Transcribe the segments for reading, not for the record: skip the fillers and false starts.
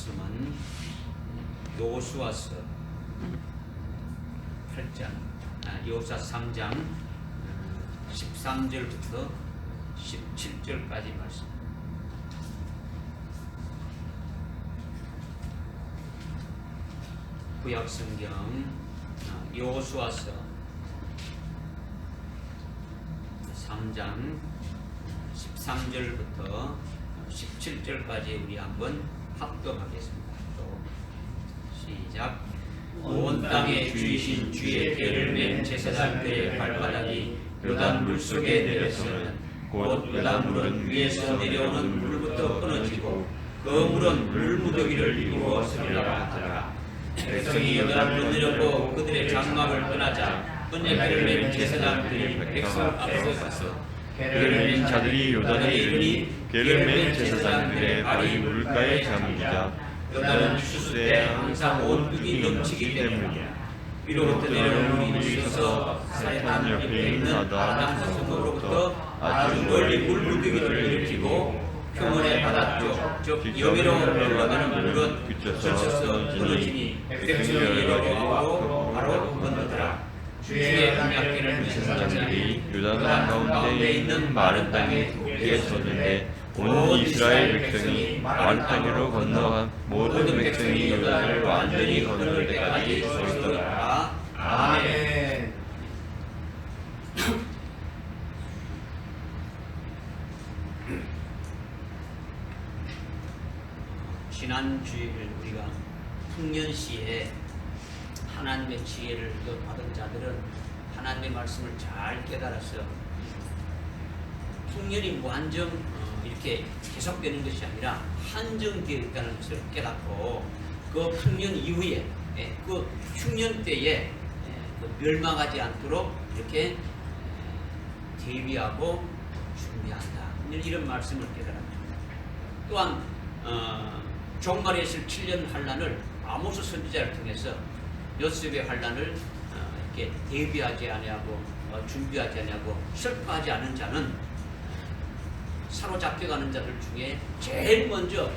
말씀은 여호수아서 8장, 여호수아 3장 13절부터 17절까지 말씀. 구약성경 여호수아서 3장 13절부터 17절까지 우리 한번 합독하겠습니다. 또 시작. 온 땅에 주이신 주의 궤를 맨 제사장들의 발바닥이 요단 물속에 내렸으면 곧 요단 물은 위에서 내려오는 물부터 끊어지고 그 물은 물무더기를 이루었으리라 하더라. 백성이 요단으로 내려고 그들의 장막을 떠나자 언제 궤를 맨 제사장들이 백성 앞에 가서 궤를 맨 자들이 요단에 이르니 궤를 맨 제사장들의 발이 물가에 잠기자 요단은 추수 때 항상 온둑이 넘치기 때문이야. 위로부터 내려오는 물이 있어서 사탄 옆에 있는 아담 성으로부터 아주 멀리 물무더기를 일으키고 표문의 바닷쪽 즉 여기로 흘러가는 물은 그쳐서 끊어지니 백성이 이르고 바로 건너더라. 주의 언약궤를 제사장들이 요단 가운데 있는 마른 땅에 굳게 섰는데 온 이스라엘 백성이 마른 땅으로 건너간 모든 백성이 요단을 완전히 건널 때까지 서 있더라. 아멘. 지난 주일 우리가 풍년시에 하나님의 지혜를 받은 자들은 하나님의 말씀을 잘 깨달았어. 풍년이 무한정 이렇게 계속되는 것이 아니라 한정되어 있다는 것을 깨닫고 그 풍년 이후에 그 흉년 때에 멸망하지 않도록 이렇게 대비하고 준비한다. 이런 말씀을 깨달았습니다. 또한 종말에 있을 7년 환란을 아모스 선지자를 통해서 요셉의 환란을 이렇게 대비하지 아니하고 준비하지 아니하고 슬퍼하지 않은 자는 사로잡혀가는 자들 중에 제일 먼저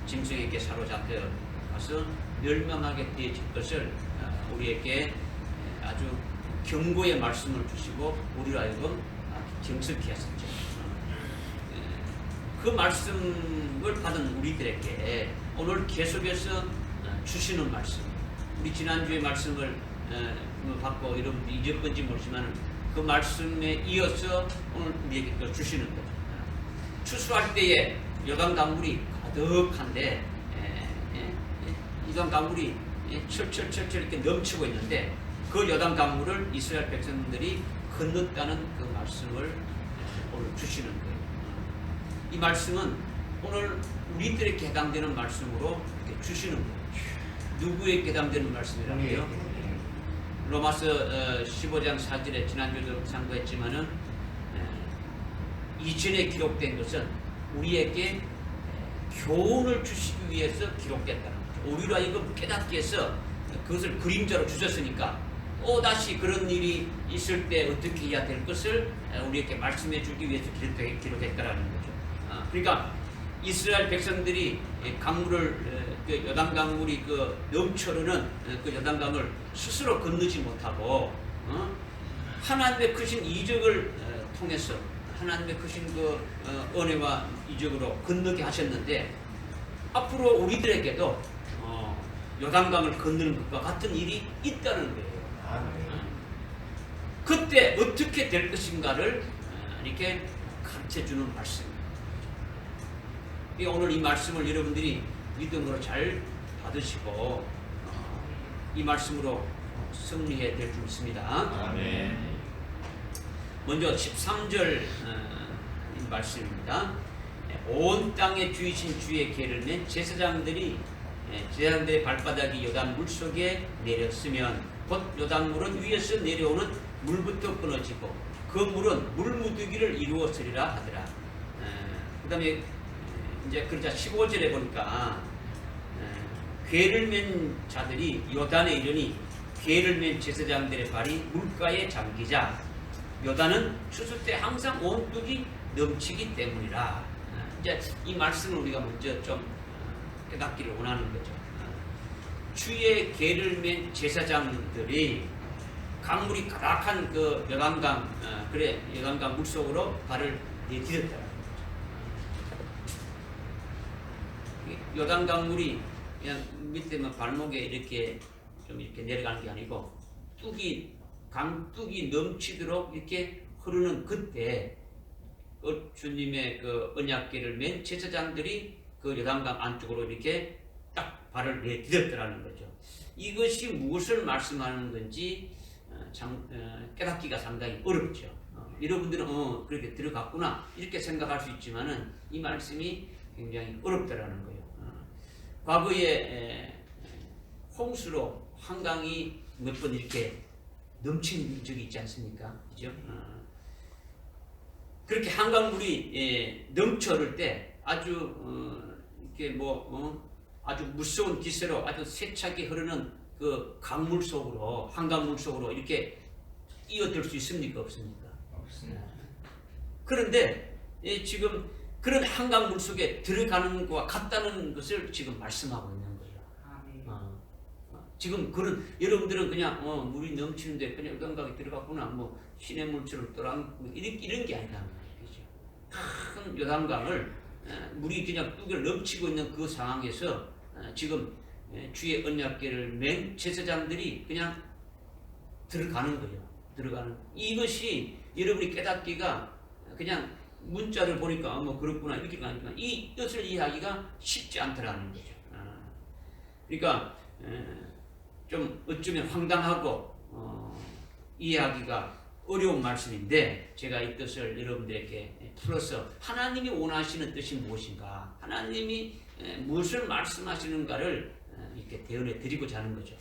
짐승에게 사로잡혀가서 멸망하게 되어질 것을 우리에게 아주 경고의 말씀을 주시고 우리로 하여금 정숙케 하셨죠. 그 말씀을 받은 우리들에게 오늘 계속해서 주시는 말씀, 우리 지난주에 말씀을 받고 여러분들이 잊었건지 모르지만 그 말씀에 이어서 오늘 우리에게 또 주시는 거죠. 추수할 때에 요단 강물이 가득한데 요단 강물이 철철철철 이렇게 넘치고 있는데 그 요단 강물을 이스라엘 백성들이 건넜다는 그 말씀을 오늘 주시는 거예요. 이 말씀은 오늘 우리들에게 해당되는 말씀으로 이렇게 주시는 거예요. 누구에게 해당되는 말씀이라고요? 로마서 15장 4절에 지난주에도 상고했지만은 이전에 기록된 것은 우리에게 교훈을 주시기 위해서 기록됐다는 거죠. 우리로 하여금 깨닫게 해서 그것을 그림자로 주셨으니까 다시 그런 일이 있을 때 어떻게 해야 될 것을 우리에게 말씀해 주기 위해서 기록했다는 거죠. 그러니까 이스라엘 백성들이 강물을 요단 강물이 넘쳐흐르는 그 요단 강을 스스로 건너지 못하고 하나님의 크신 이적을 통해서 하나님의 크신 그 은혜와 이적으로 건너게 하셨는데 앞으로 우리들에게도 요단강을 건너는 것과 같은 일이 있다는 거예요. 그때 어떻게 될 것인가를 이렇게 가르쳐주는 말씀입니다. 오늘 이 말씀을 여러분들이 믿음으로 잘 받으시고 이 말씀으로 승리해야 될 줄 믿습니다. 아멘. 먼저 13절 말씀입니다. 온 땅에 주이신 주의 궤를 맨 제사장들의 발바닥이 요단 물속에 내렸으면 곧 요단 물은 위에서 내려오는 물부터 끊어지고 그 물은 물무더기를 이루었으리라 하더라. 그 다음에 이제 그러자 15절에 보니까 궤를 맨 자들이 요단에 이르니 궤를 맨 제사장들의 발이 물가에 잠기자 요단은 추수 때 항상 온뚝이 넘치기 때문이라. 이제 이 말씀을 우리가 먼저 좀 깨닫기를 원하는 거죠. 주의 계를 맨 제사장들이 강물이 가득한 그 요단강, 요단강 물속으로 발을 내디뎠다. 요단강 물이 그냥 밑에 발목에 이렇게 좀 이렇게 내려가는 게 아니고 강둑이 넘치도록 이렇게 흐르는 그때 주님의 그 언약궤를 맨 제사장들이 그 요단강 안쪽으로 이렇게 딱 발을 내디뎠더라는 거죠. 이것이 무엇을 말씀하는 건지 깨닫기가 상당히 어렵죠. 여러분들은 그렇게 들어갔구나 이렇게 생각할 수 있지만은 이 말씀이 굉장히 어렵다라는 거예요. 과거에 홍수로 한강이 몇 번 이렇게 넘친 적이 있지 않습니까? 그죠? 그렇게 한강물이 넘쳐 흐를 때 아주 이렇게 아주 무서운 기세로 아주 세차게 흐르는 그 강물 속으로 한강물 속으로 이렇게 뛰어들 수 있습니까? 없습니까? 없습니다. 그런데 지금 그런 한강물 속에 들어가는 것과 같다는 것을 지금 말씀하고 있는 거예요. 지금 그런 여러분들은 그냥 물이 넘치는데 그냥 요단강에 들어갔구나 시냇물처럼 떠랑 이런 게 아니라 그죠? 큰 요단강을 물이 그냥 뚝을 넘치고 있는 그 상황에서 지금 주의 언약궤를 맨 제사장들이 그냥 들어가는 거예요. 들어가는 이것이 여러분이 깨닫기가 그냥 문자를 보니까 그렇구나 이렇게 가니까 이 뜻을 이해하기가 쉽지 않더라는 거죠. 그러니까 좀 어쩌면 황당하고 이해하기가 어려운 말씀인데 제가 이 뜻을 여러분들에게 풀어서 하나님이 원하시는 뜻이 무엇인가, 하나님이 무엇을 말씀하시는가를 이렇게 대언해 드리고자 하는 거죠.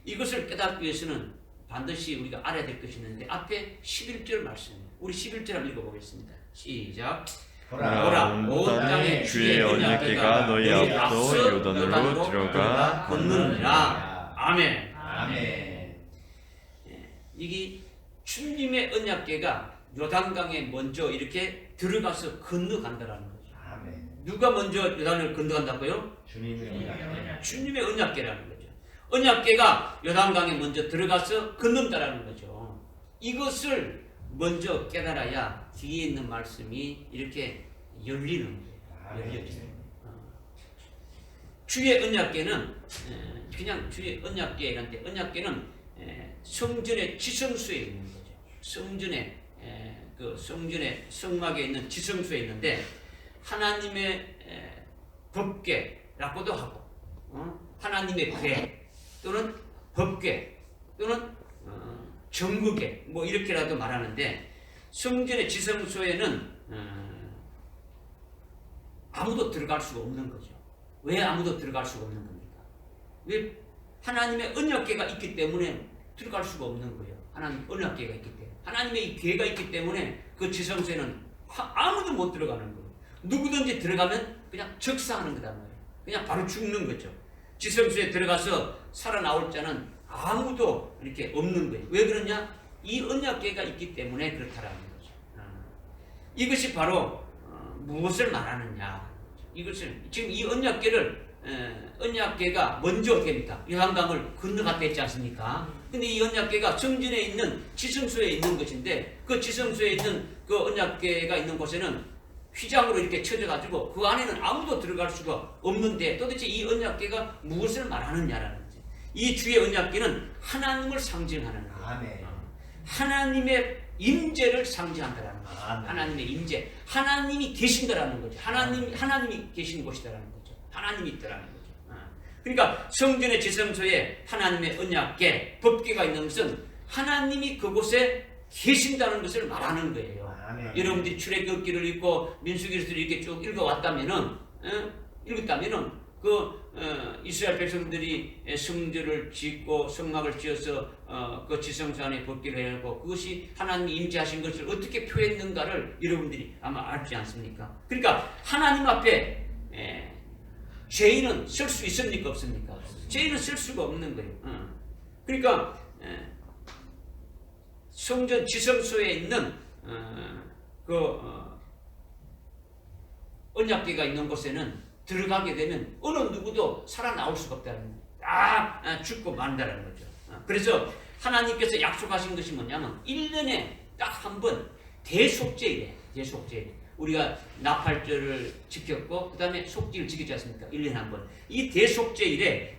이것을 깨닫기 위해서는 반드시 우리가 알아야 될 것이 있는데 앞에 11절 말씀입니다. 우리 11절 한번 읽어보겠습니다. 시작. 보라, 온 땅에 주의 언약궤가 너희 앞서 요단으로 들어가 건너니라. 아멘. 아멘. 이게 주님의 언약궤가 요단강에 먼저 이렇게 들어가서 건너간다라는 거죠. 아멘. 누가 먼저 요단을 건너간다고요? 주님의 언약. 주님의 언약궤라는 거죠. 언약궤가 요단강에 먼저 들어가서 건넌다라는 거죠. 이것을 먼저 깨달아야 뒤에 있는 말씀이 이렇게 열리는 거예요. 열려지는 거예요. 주의 언약궤는 그냥 주의 언약궤라는데 언약궤는 성전의 지성소에 있는 거죠. 성전의 그 성전의 성막에 있는 지성소에 있는데 하나님의 법궤라고도 하고 하나님의 궤 또는 법궤 또는 정구궤 이렇게라도 말하는데 성전의 지성소에는 아무도 들어갈 수가 없는 거죠. 왜 아무도 들어갈 수가 없는 겁니까? 왜? 하나님의 언약궤가 있기 때문에 들어갈 수가 없는 거예요. 하나님 언약궤가 있기 때문에 하나님의 궤가 있기 때문에 그 지성소에는 아무도 못 들어가는 거예요. 누구든지 들어가면 그냥 적사하는 거단 말이에요. 그냥 바로 죽는 거죠. 지성소에 들어가서 살아나올 자는 아무도 이렇게 없는 거예요. 왜 그러냐? 이 언약궤가 있기 때문에 그렇다라는 거죠. 이것이 바로 무엇을 말하느냐? 이것을 지금 이 언약궤가 먼저 됩니까? 요단강을 건너갔다 했지 않습니까? 근데 이 언약궤가 성전에 있는 지성소에 있는 것인데 그 지성소에 있는 그 언약궤가 있는 곳에는 휘장으로 이렇게 쳐져가지고 그 안에는 아무도 들어갈 수가 없는데 도대체 이 언약궤가 무엇을 말하느냐라는 거죠. 이 주의 언약궤는 하나님을 상징하는 거예요. 아멘. 하나님의 임재를 상징한다라는 거죠. 아멘. 하나님의 임재, 하나님이 계신다라는 거죠. 하나님이 계신 곳이다라는 거죠. 하나님이 있다라는 거죠. 그러니까 성전의 지성소에 하나님의 언약궤, 법궤가 있는 것은 하나님이 그곳에 계신다는 것을 말하는 거예요. 아멘. 여러분들이 출애굽기를 읽고 민수기를 이렇게 쭉 읽어왔다면은 이스라엘 백성들이 성전을 짓고 성막을 지어서 그 지성소 안에 법궤를 해놓고 그것이 하나님이 임재하신 것을 어떻게 표했는가를 여러분들이 아마 알지 않습니까? 그러니까 하나님 앞에 죄인은 쓸 수 있습니까? 없습니까? 죄인은 쓸 수가 없는 거예요. 그러니까 성전 지성소에 있는 언약궤가 있는 곳에는 들어가게 되면 어느 누구도 살아나올 수가 없다는 거예요. 죽고 만다라는 거죠. 그래서 하나님께서 약속하신 것이 뭐냐면 1년에 딱 한 번 대속죄일에 우리가 나팔절을 지켰고 그 다음에 속죄를 지키지 않습니까? 1년에 한 번. 이 대속죄일에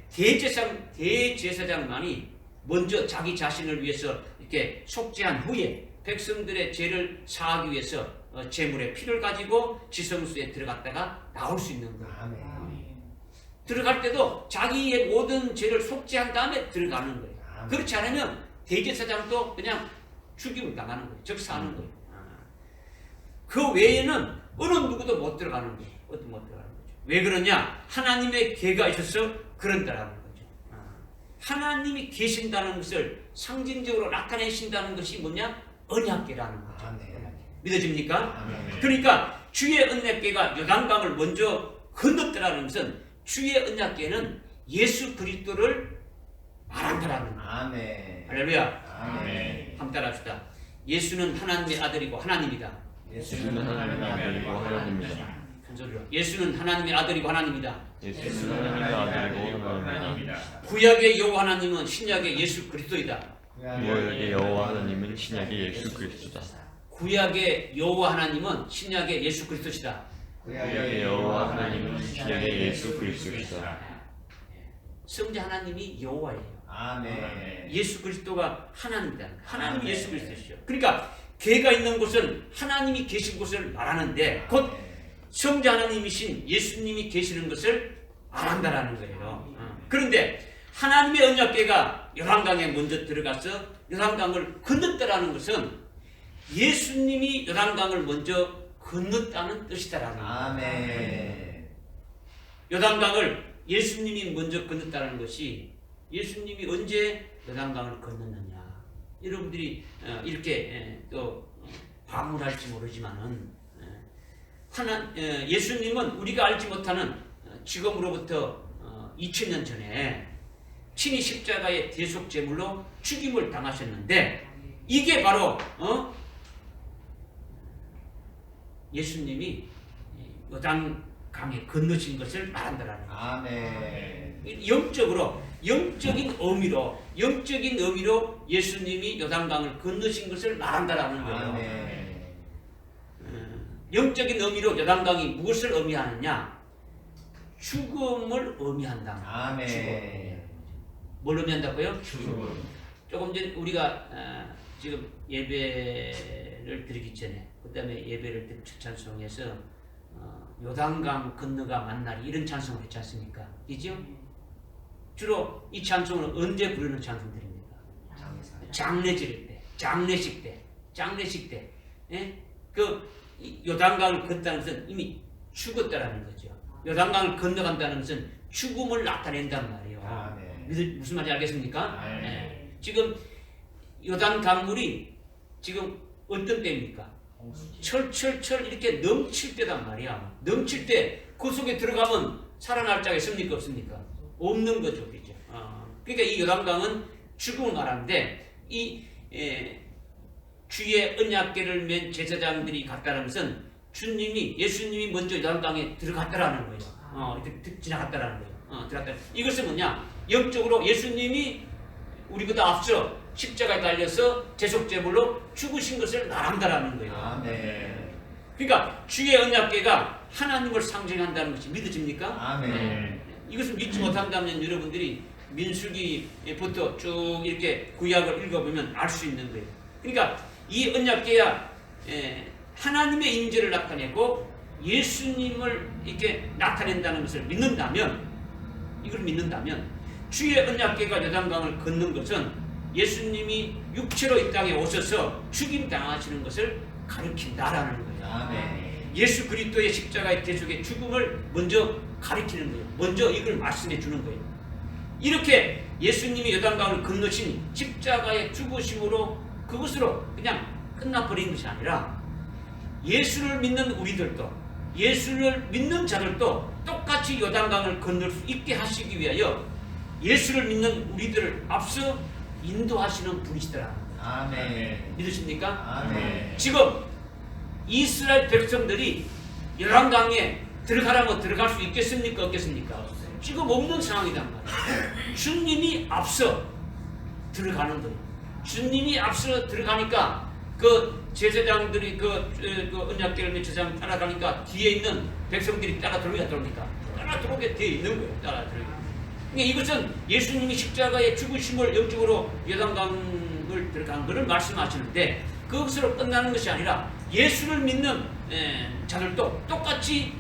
대제사장만이 먼저 자기 자신을 위해서 이렇게 속죄한 후에 백성들의 죄를 사하기 위해서 제물의 피를 가지고 지성소에 들어갔다가 나올 수 있는 거예요. 아멘. 들어갈 때도 자기의 모든 죄를 속죄한 다음에 들어가는 거예요. 그렇지 않으면 대제사장도 그냥 죽임을 당하는 거예요. 즉사하는 거예요. 그 외에는 어느 누구도 못 들어가는 거예요. 못 들어가는 거죠. 왜 그러냐? 하나님의 계가 있어서 그런다라는 거죠. 하나님이 계신다는 것을 상징적으로 나타내신다는 것이 뭐냐? 언약궤라는 거죠. 믿어집니까? 그러니까 주의 언약궤가 요단강을 먼저 건넜다라는 것은 주의 언약궤는 예수 그리스도를 말한다라는 거예요. 아멘. 할렐루야. 아멘. 함께 따라합시다. 예수는 하나님의 아들이고 하나님이다. 예수는 하나님의 아들이고 하나님이다. 큰 소리로. 예수는 하나님의 아들이고 하나님이다. 예수는 하나님의 아들이고 하나님이다. 구약의 여호와 하나님은 신약의 예수 그리스도이다. 구약의 여호와 하나님은 신약의 예수 그리스도다. 구약의 여호와 하나님은 신약의 예수 그리스도시다. 구약의 여호와 하나님은 신약의 예수 그리스도시다. 성자 하나님이 여호와예요. 아멘. 예수 그리스도가 하나님이다. 하나님이 예수 그리스도시죠. 그러니까 괴가 있는 곳은 하나님이 계신 곳을 말하는데 곧 성자 하나님이신 예수님이 계시는 것을 말한다라는 거예요. 그런데 하나님의 언약궤가 요단강에 먼저 들어가서 요단강을 건넜다라는 것은 예수님이 요단강을 먼저 건넜다는 뜻이다라는 거예요. 아멘. 요단강을 예수님이 먼저 건넜다는 것이 예수님이 언제 요단강을 건넜느냐? 여러분들이 이렇게 또 과문할지 모르지만은 예수님은 우리가 알지 못하는 지금으로부터 2000년 전에 친히 십자가의 대속 제물로 죽임을 당하셨는데 이게 바로 예수님이 요단강에 건너신 것을 말한다라는 거예요. 아멘. 영적인 의미로 예수님이 요단강을 건너신 것을 말한다라는 거예요. 아멘. 영적인 의미로 요단강이 무엇을 의미하느냐? 죽음을 의미한다. 아멘. 뭘 의미한다고요? 죽음. 조금 전 우리가 지금 예배를 드리기 전에 그 다음에 예배를 드린 첫 찬송에서 요단강 건너가 만나리 이런 찬송을 했지 않습니까? 이죠? 주로 이 찬송을 언제 부르는 찬송들입니까? 장례 지를 때, 장례식 때, 예? 그 요단강을 건너다는 것은 이미 죽었다라는 거죠. 요단강을 건너간다는 것은 죽음을 나타낸단 말이에요. 아멘. 무슨 말인지 알겠습니까? 아멘. 예. 지금 요단 강물이 지금 어떤 때입니까? 철철철 이렇게 넘칠 때단 말이야. 넘칠 때 그 속에 들어가면 살아날 자가 있습니까? 없습니까? 없는 거죠. 그죠? 그러니까 이 요단강은 죽음을 말하는데 주의 언약궤를 맨 제사장들이 갔다는 것은 예수님이 먼저 요단강에 들어갔다라는 거예요. 지나갔다라는 거예요. 들어갔다. 이것은 뭐냐? 영적으로 예수님이 우리보다 앞서 십자가에 달려서 대속제물로 죽으신 것을 말한다라는 거예요. 아멘. 그러니까 주의 언약궤가 하나님을 상징한다는 것이 믿어집니까? 아멘. 이것을 믿지 못한다면 여러분들이 민수기부터 쭉 이렇게 구약을 읽어보면 알 수 있는 거예요. 그러니까 이 언약궤야 하나님의 임재를 나타내고 예수님을 이렇게 나타낸다는 것을 믿는다면 주의 언약궤가 요단강을 걷는 것은 예수님이 육체로 이 땅에 오셔서 죽임 당하시는 것을 가리킨다라는 거예요. 아멘. 예수 그리스도의 십자가의 대속의 죽음을 먼저 가리키는 거예요. 먼저 이걸 말씀해 주는 거예요. 이렇게 예수님이 요단강을 건너신 십자가의 죽으심으로 그것으로 그냥 끝나버린 것이 아니라 예수를 믿는 우리들도 예수를 믿는 자들도 똑같이 요단강을 건널 수 있게 하시기 위하여 예수를 믿는 우리들을 앞서 인도하시는 분이시더라. 아멘. 믿으십니까? 아멘. 지금 이스라엘 백성들이 요단강에 들어가라고 들어갈 수 있겠습니까? 없겠습니까? 지금 없는 상황이란 말이에요. 주님이 앞서 들어가는 거예요. 주님이 앞서 들어가니까 그 제사장들이 그 언약궤를 제사장 따라가니까 뒤에 있는 백성들이 따라 들어옵니까? 따라 들어오게 되어 있는 거예요. 따라 들어오게. 그러니까 이것은 예수님이 십자가의 죽으심을 영적으로 요단강을 들어간 것을 말씀하시는데 그것으로 끝나는 것이 아니라 예수를 믿는 자들도 똑같이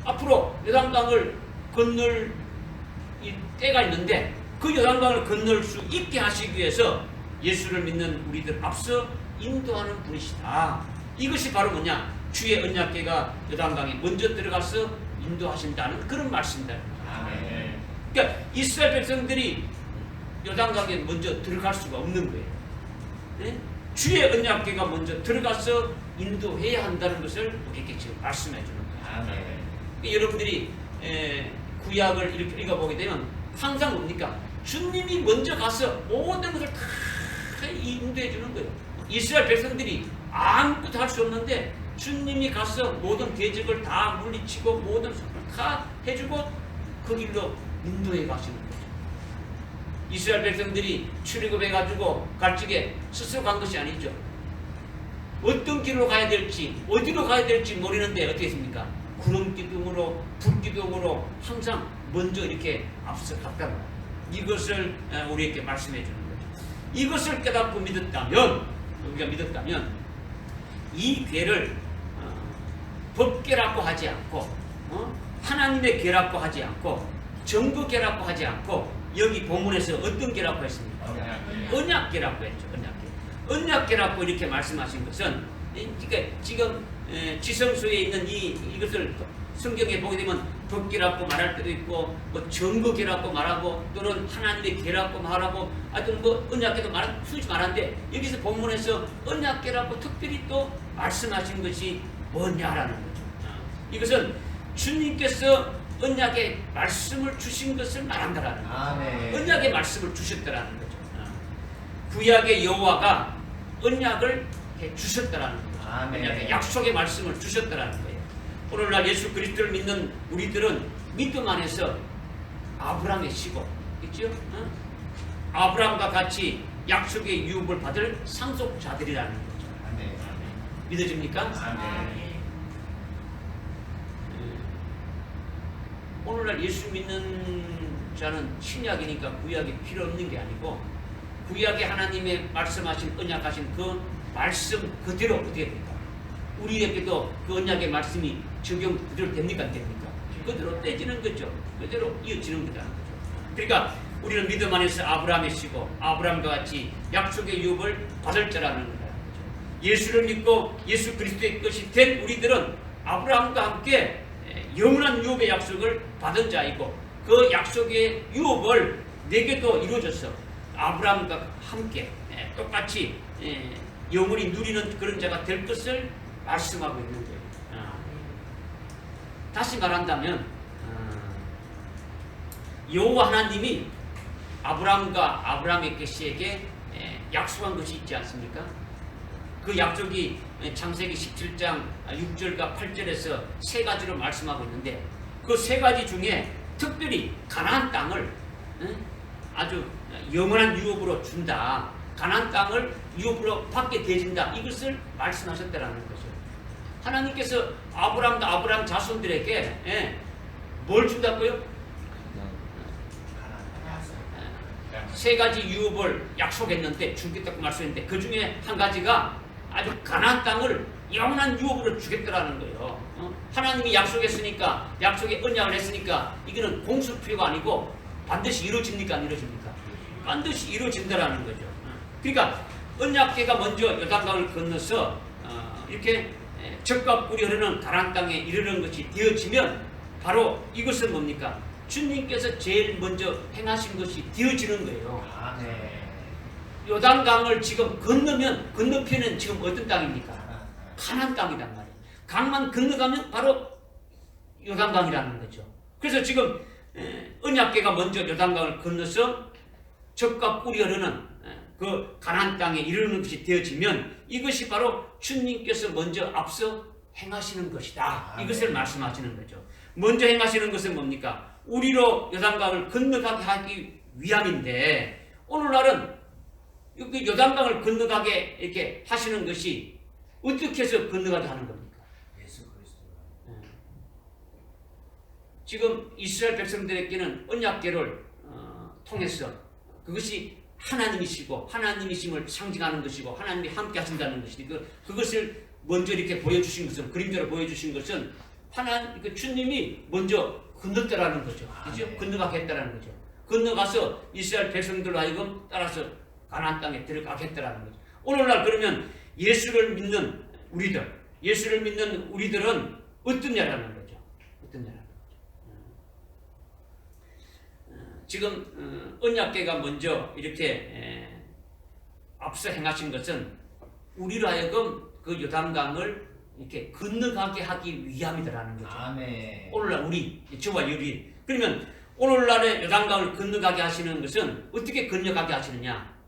앞으로 요단강을 건널 이 때가 있는데 그 요단강을 건널 수 있게 하시기 위해서 예수를 믿는 우리들 앞서 인도하는 분이시다. 이것이 바로 뭐냐? 주의 언약궤가 요단강에 먼저 들어가서 인도하신다는 그런 말씀입니다. 아멘. 그러니까 이스라엘 백성들이 요단강에 먼저 들어갈 수가 없는 거예요. 네? 주의 언약궤가 먼저 들어가서 인도해야 한다는 것을 우리에게 지금 말씀해 주는 거예요. 아멘. 그러니까 여러분들이 구약을 이렇게 읽어보게 되면 항상 뭡니까? 주님이 먼저 가서 모든 것을 다 인도해 주는 거예요. 이스라엘 백성들이 아무것도 할 수 없는데 주님이 가서 모든 대적을 다 물리치고 모든 것을 다 해주고 그 길로 인도해 가시는 거죠. 이스라엘 백성들이 출애굽해가지고 갈증에 스스로 간 것이 아니죠. 어떤 길로 가야 될지 어디로 가야 될지 모르는데 어떻게 했습니까? 구름 기둥으로 불 기둥으로 항상 먼저 이렇게 앞서 갔다는 거예요. 이것을 우리에게 말씀해 주는 거죠. 이것을 깨닫고 우리가 믿었다면 이 궤를 법궤라고 하지 않고 하나님의 궤라고 하지 않고 정거궤라고 하지 않고 여기 본문에서 어떤 궤라고 했습니까? 언약궤라고 했죠. 언약궤라고 이렇게 말씀하신 것은 그러니까 지금 지성소에 있는 이것을 성경에 보게 되면 법궤라고 말할 때도 있고 뭐 정거궤라고 말하고 또는 하나님의 궤라고 말하고 하여튼 뭐 언약궤도 수지 말하는데 여기서 본문에서 언약궤라고 특별히 또 말씀하신 것이 뭐냐라는 거죠. 이것은 주님께서 언약의 말씀을 주신 것을 말한다라는 거죠. 아멘. 언약의 말씀을 주셨다라는 거죠. 구약의 여호와가 언약을 해 주셨다라는 거죠. 아멘. 언약의 약속의 말씀을 주셨다라는 거예요. 오늘날 예수 그리스도를 믿는 우리들은 믿음 안에서 아브라함의 시고 있죠? 아브라함과 같이 약속의 유업을 받을 상속자들이라는 거죠. 아멘. 믿어집니까? 아멘. 오늘날 예수 믿는 자는 신약이니까 구약이 필요 없는 게 아니고 구약에 하나님의 말씀하신 언약하신 그 말씀 그대로 어떻게 됩니까? 우리에게도 그 언약의 말씀이 적용 그대로 됩니까? 안 됩니까? 그대로 떼지는 거죠. 그대로 이어지는 거라는 거죠. 그러니까 우리는 믿음 안에서 아브라함의 시고 아브라함과 같이 약속의 유업을 받을 자라는 거죠. 예수를 믿고 예수 그리스도의 것이 된 우리들은 아브라함과 함께 영원한 유업의 약속을 받은 자이고 그 약속의 유업을 내게도 이루어져서 아브라함과 함께 똑같이 영원히 누리는 그런 자가 될 것을 말씀하고 있는 거예요. 다시 말한다면 여호와 하나님이 아브라함과 아브라함의 계시에게 약속한 것이 있지 않습니까? 그 약속이 창세기 17장 6절과 8절에서 세 가지로 말씀하고 있는데 그 세 가지 중에 특별히 가나안 땅을 아주 영원한 유업으로 준다. 가나안 땅을 유업으로 받게 되어진다. 이것을 말씀하셨다라는 거죠. 하나님께서 아브라함과 아브라함 자손들에게 뭘 준다고요? 세 가지 유업을 약속했는데 주겠다고 말씀했는데 그 중에 한 가지가 아주 가나안 땅을 영원한 유업으로 주겠다라는 거예요. 하나님이 약속했으니까 약속의 언약을 했으니까 이거는 공수표가 아니고 반드시 이루어집니까? 안 이루어집니까? 반드시 이루어진다라는 거죠. 그러니까 언약궤가 먼저 요단강을 건너서 이렇게 적과 꿀이 흐르는 가나안 땅에 이르는 것이 되어지면 바로 이것은 뭡니까? 주님께서 제일 먼저 행하신 것이 되어지는 거예요. 아멘. 요단강을 지금 건너면 건너편은 지금 어떤 땅입니까? 가나안 땅이란 말이에요. 강만 건너가면 바로 요단강이라는 거죠. 그래서 지금 언약궤가 먼저 요단강을 건너서 적과 꿀이 흐르는 그 가나안 땅에 이르는 것이 되어지면 이것이 바로 주님께서 먼저 앞서 행하시는 것이다. 이것을 말씀하시는 거죠. 먼저 행하시는 것은 뭡니까? 우리로 요단강을 건너가게 하기 위함인데 오늘날은 이 요단강을 건너가게 이렇게 하시는 것이 어떻게 해서 건너가게 하는 겁니까? 예수 그리스도. 지금 이스라엘 백성들에게는 언약궤를 통해서 그것이 하나님이시고 하나님이심을 상징하는 것이고 하나님이 함께 하신다는 것이니 그것을 먼저 이렇게 보여주신 것은 그림자로 보여주신 것은 그 주님이 먼저 건넜다라는 거죠. 그죠? 네. 건너가게 했다라는 거죠. 건너가서 이스라엘 백성들로 하여금 따라서 가나안 땅에 들어가겠다라는 거죠. 오늘날 그러면 예수를 믿는 우리들은 어떠냐라는 거죠. 어떠냐라는 거죠. 지금 언약궤가 먼저 이렇게 앞서 행하신 것은 우리로 하여금 그 요단강을 이렇게 건너가게 하기 위함이다라는 거죠. 아멘. 오늘날 저와 우리. 그러면 오늘날의 요단강을 건너가게 하시는 것은 어떻게 건너가게 하시느냐?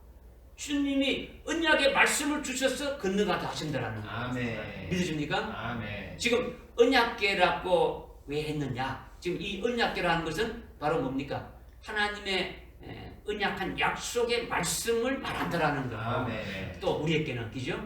주님이 언약의 말씀을 주셔서 건너가게 하신다라는 거예요. 아멘. 믿으십니까? 아멘. 지금 언약궤라고 왜 했느냐? 지금 이 언약궤라는 것은 바로 뭡니까? 하나님의 언약한 약속의 말씀을 말한다라는 거예요. 아멘. 또 우리에게는 그죠?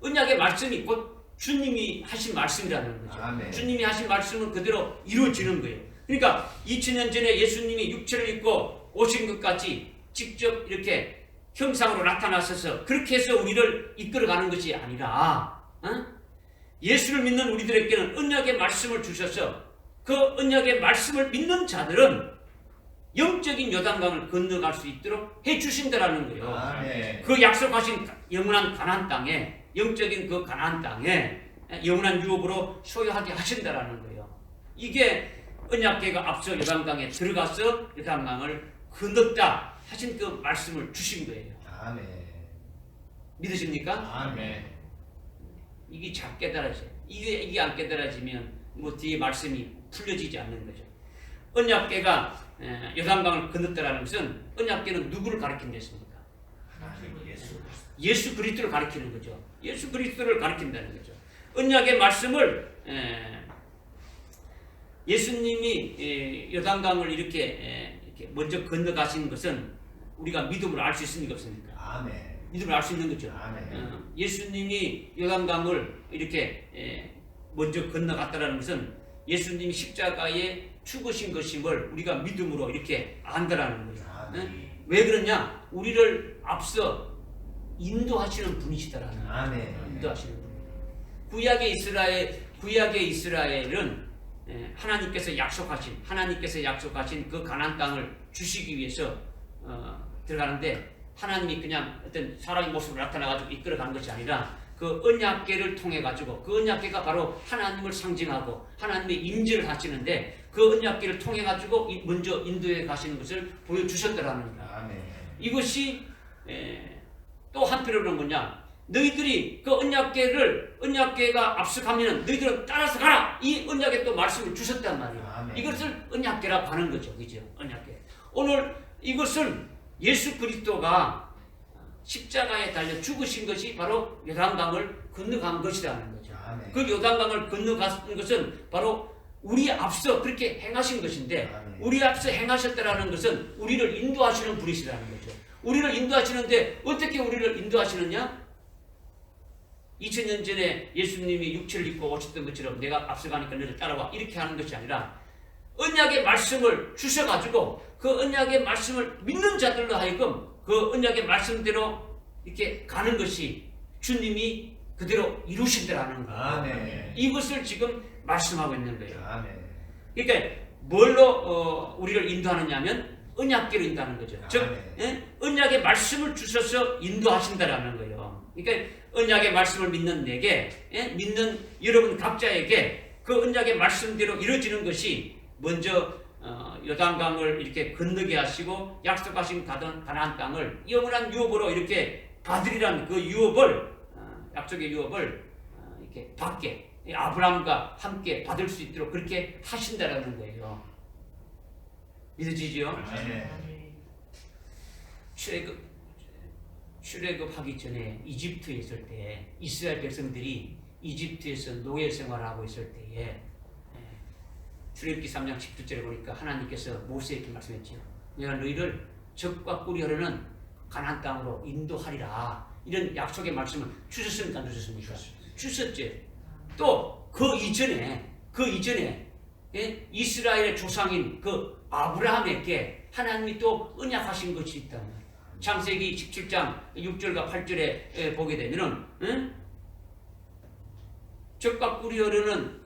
언약의 말씀이 곧 주님이 하신 말씀이라는 거죠. 아멘. 주님이 하신 말씀은 그대로 이루어지는 거예요. 그러니까 2000년 전에 예수님이 육체를 입고 오신 것까지 직접 이렇게 형상으로 나타나셔서 그렇게 해서 우리를 이끌어가는 것이 아니라 예수를 믿는 우리들에게는 언약의 말씀을 주셔서 그 언약의 말씀을 믿는 자들은 영적인 요단강을 건너갈 수 있도록 해주신다라는 거예요. 아멘. 그 약속하신 영원한 가나안 땅에 영적인 그 가나안 땅에 영원한 유업으로 소유하게 하신다라는 거예요. 이게 언약궤가 앞서 요단강에 들어가서 요단강을 건넜다 하신 그 말씀을 주신 거예요. 아멘. 믿으십니까? 아멘. 이게 잘 깨달아져요. 이게 안 깨달아지면 뭐 뒤에 말씀이 풀려지지 않는 거죠. 언약궤가 요단강을 건넜다라는 것은 언약궤는 누구를 가리킨다 했습니까? 하나님 예수 그리스도. 예수 그리스도를 가리키는 거죠. 예수 그리스도를 가리킨다는 거죠. 언약의 말씀을 예수님이 요단강을 이렇게 먼저 건너가신 것은 우리가 믿음으로 알 수 있습니까? 없습니까? 아멘. 믿음으로 알 수 있는 거죠. 아멘. 예수님이 요단강을 이렇게 먼저 건너갔다는 것은 예수님이 십자가에 죽으신 것임을 우리가 믿음으로 이렇게 안다라는 거죠. 아멘. 왜 그러냐? 우리를 앞서 인도하시는 분이시다라는 거죠. 아멘. 인도하시는 분. 구약의 이스라엘은 하나님께서 약속하신 그 가나안 땅을 주시기 위해서 들어가는데 하나님이 그냥 어떤 사람의 모습으로 나타나가지고 이끌어간 것이 아니라 그 언약궤를 통해 가지고 그 언약궤가 바로 하나님을 상징하고 하나님의 임재를 하시는데 그 언약궤를 통해 가지고 먼저 인도에 가시는 것을 보여주셨더라는 거예요. 아멘. 이것이 또 한편으로는 뭐냐? 너희들이 그 언약궤가 앞서 가면은 너희들은 따라서 가라. 이 언약에 또 말씀을 주셨단 말이에요. 아멘. 이것을 언약궤라고 하는 거죠, 그죠? 언약궤. 오늘 이것은 예수 그리스도가 십자가에 달려 죽으신 것이 바로 요단강을 건너간 것이라는 거죠. 아멘. 그 요단강을 건너간 것은 바로 우리 앞서 그렇게 행하신 것인데 아멘. 우리 앞서 행하셨다라는 것은 우리를 인도하시는 분이시라는 거죠. 우리를 인도하시는데 어떻게 우리를 인도하시느냐? 2000년 전에 예수님이 육체를 입고 오셨던 것처럼 내가 앞서가니까 너를 따라와 이렇게 하는 것이 아니라 언약의 말씀을 주셔가지고 그 언약의 말씀을 믿는 자들로 하여금 그 언약의 말씀대로 이렇게 가는 것이 주님이 그대로 이루신다라는 거예요. 아멘. 이것을 지금 말씀하고 있는 거예요. 아멘. 그러니까 뭘로 우리를 인도하느냐 하면 언약궤로 인도하는 거죠. 즉 언약의 말씀을 주셔서 인도하신다라는 거예요. 그러니까 언약의 말씀을 믿는 내게 믿는 여러분 각자에게 그 언약의 말씀대로 이루어지는 것이 먼저 요단강을 이렇게 건너게 하시고 약속하신 가나안 땅을 영원한 유업으로 이렇게 받으리란 그 유업을 약속의 유업을 이렇게 받게 아브라함과 함께 받을 수 있도록 그렇게 하신다라는 거예요. 믿어지죠? 아멘. 출애굽하기 전에 이집트에 있을 때 이스라엘 백성들이 이집트에서 노예 생활을 하고 있을 때에 출애굽기 3장 10절에 보니까 하나님께서 모세에게 말씀했지요. 내가 너희를 적과 꿀이 흐르는 가나안 땅으로 인도하리라. 이런 약속의 말씀을 주셨습니까? 안 주셨습니까? 주셨죠. 또 그 이전에 예? 이스라엘의 조상인 그 아브라함에게 하나님이 또 언약하신 것이 있다. 창세기 17장 6절과 8절에 보게 되면은 적과 꿀이 흐르는